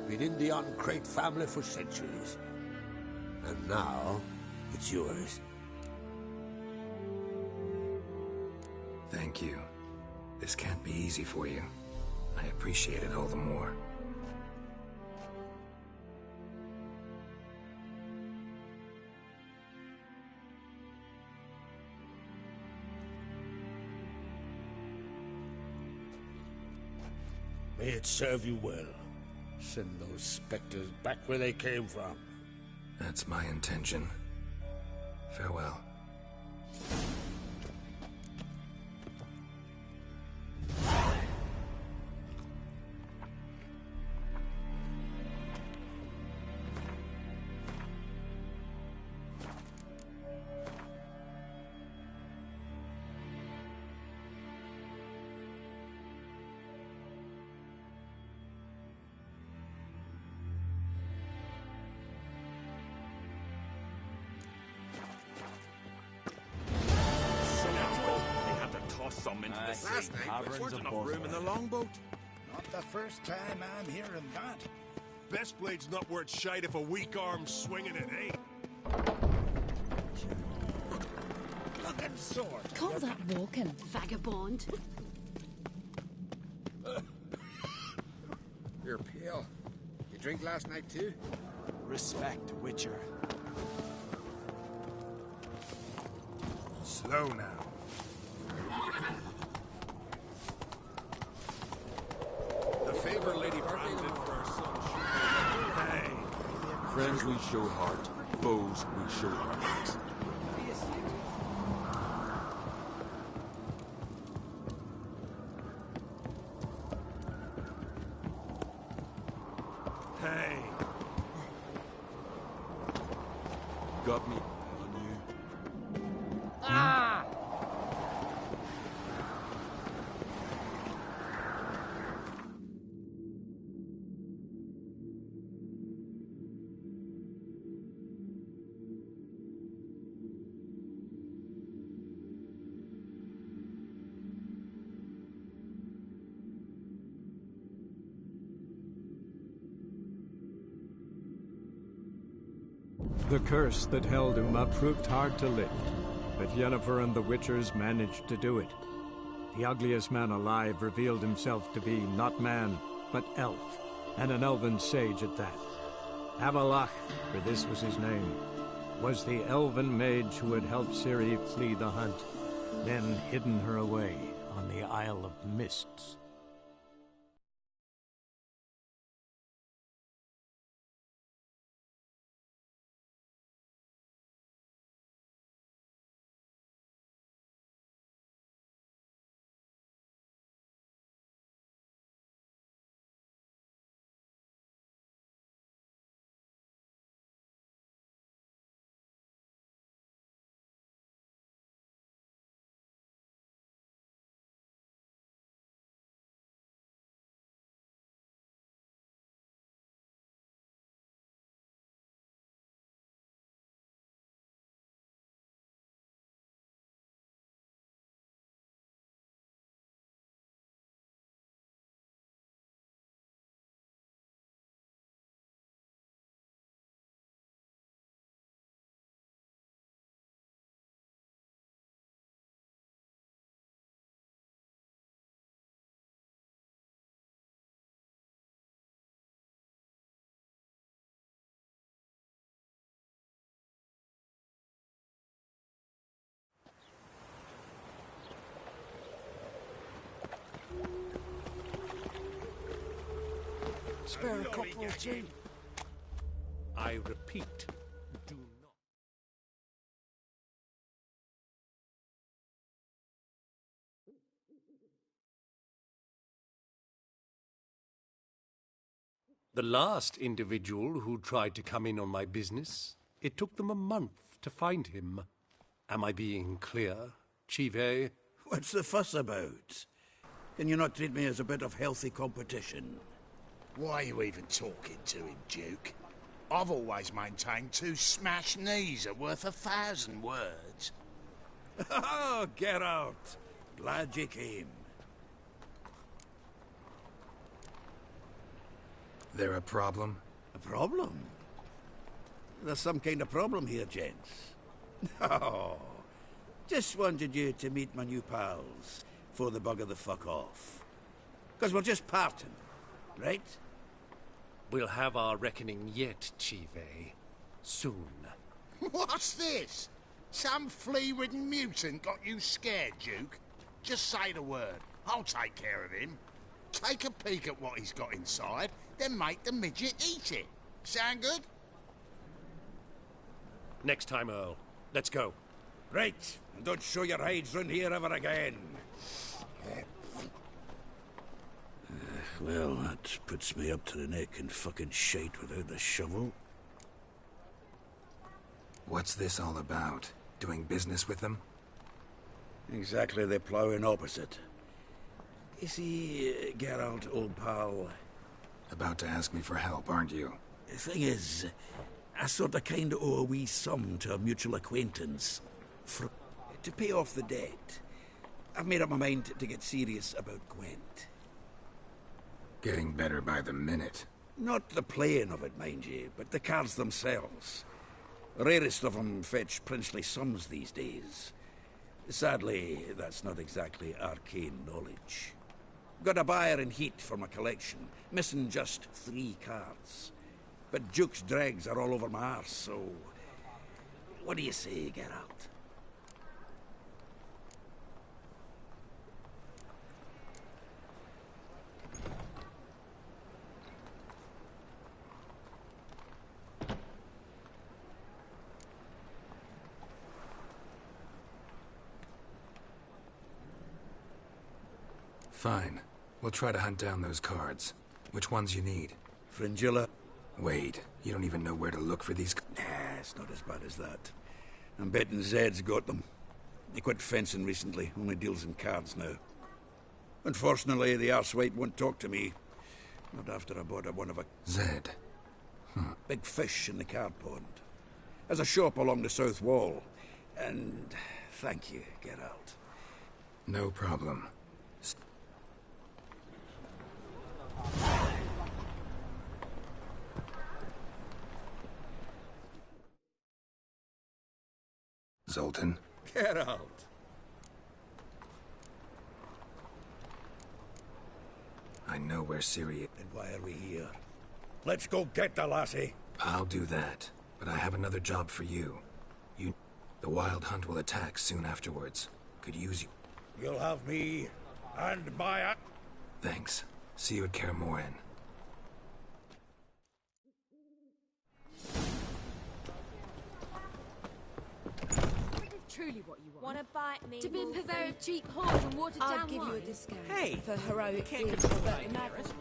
Been in the Uncrate family for centuries. And now, it's yours. Thank you. This can't be easy for you. I appreciate it all the more. May it serve you well. Send those specters back where they came from. That's my intention. Farewell. Some into the sea. Last night, there weren't enough room in the longboat. Not the first time I'm hearing that. Best blade's not worth shite if a weak arm's swinging it, eh? Looking sword. Call that walking, vagabond. You're pale. You drink last night too? Respect, Witcher. Slow now. The favor Lady Brand did for our son. Hey! Friends we show heart, foes we show our axe. Hey! Got me on you. Ah! The curse that held Uma proved hard to lift, but Yennefer and the Witchers managed to do it. The ugliest man alive revealed himself to be not man, but elf, and an elven sage at that. Avalach, for this was his name, was the elven mage who had helped Ciri flee the hunt, then hidden her away on the Isle of Mists. Spare a couple or two. I repeat, do not. The last individual who tried to come in on my business, it took them a month to find him. Am I being clear, Chive? What's the fuss about? Can you not treat me as a bit of healthy competition? Why are you even talking to him, Duke? I've always maintained 2 smashed knees are worth 1,000 words. Oh, Geralt! Glad you came. There a problem? A problem? There's some kind of problem here, gents. Oh, just wanted you to meet my new pals before they bugger the fuck off. Because we're just parting, right? We'll have our reckoning yet, Chive. Soon. What's this? Some flea-ridden mutant got you scared, Duke? Just say the word. I'll take care of him. Take a peek at what he's got inside, then make the midget eat it. Sound good? Next time, Earl. Let's go. Right, and don't show your hides round here ever again. Well, that puts me up to the neck in fucking shite without the shovel. What's this all about? Doing business with them? Exactly the ploughing opposite. You see, Geralt, old pal... About to ask me for help, aren't you? The thing is, I sort of kind of owe a wee sum to a mutual acquaintance. To pay off the debt. I've made up my mind to get serious about Gwent. Getting better by the minute. Not the playing of it, mind you, but the cards themselves. The rarest of them fetch princely sums these days. Sadly, that's not exactly arcane knowledge. Got a buyer in heat for my collection, missing just 3 cards. But Duke's dregs are all over my arse, so... What do you say, Geralt? Fine. We'll try to hunt down those cards. Which ones you need? Fringilla. Wait, you don't even know where to look for these... Nah, it's not as bad as that. I'm betting Zed's got them. He quit fencing recently, only deals in cards now. Unfortunately, the arsewipe won't talk to me. Not after I bought one of a... Zed? Big fish in the card pond. Has a shop along the south wall. And... thank you, Geralt. No problem. Zoltan. Get out. I know where Ciri is. Then why are we here? Let's go get the lassie. I'll do that, but I have another job for you. The Wild Hunt will attack soon afterwards. Could use you. You'll have me and Maya. Thanks. See you at Kaer Morhen. Truly what you want. Wanna bite me? To be purveyor of cheap whores and watered down I'll give you a wine. discount Hey, for heroic can't deeds, control but my imagine...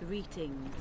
Greetings.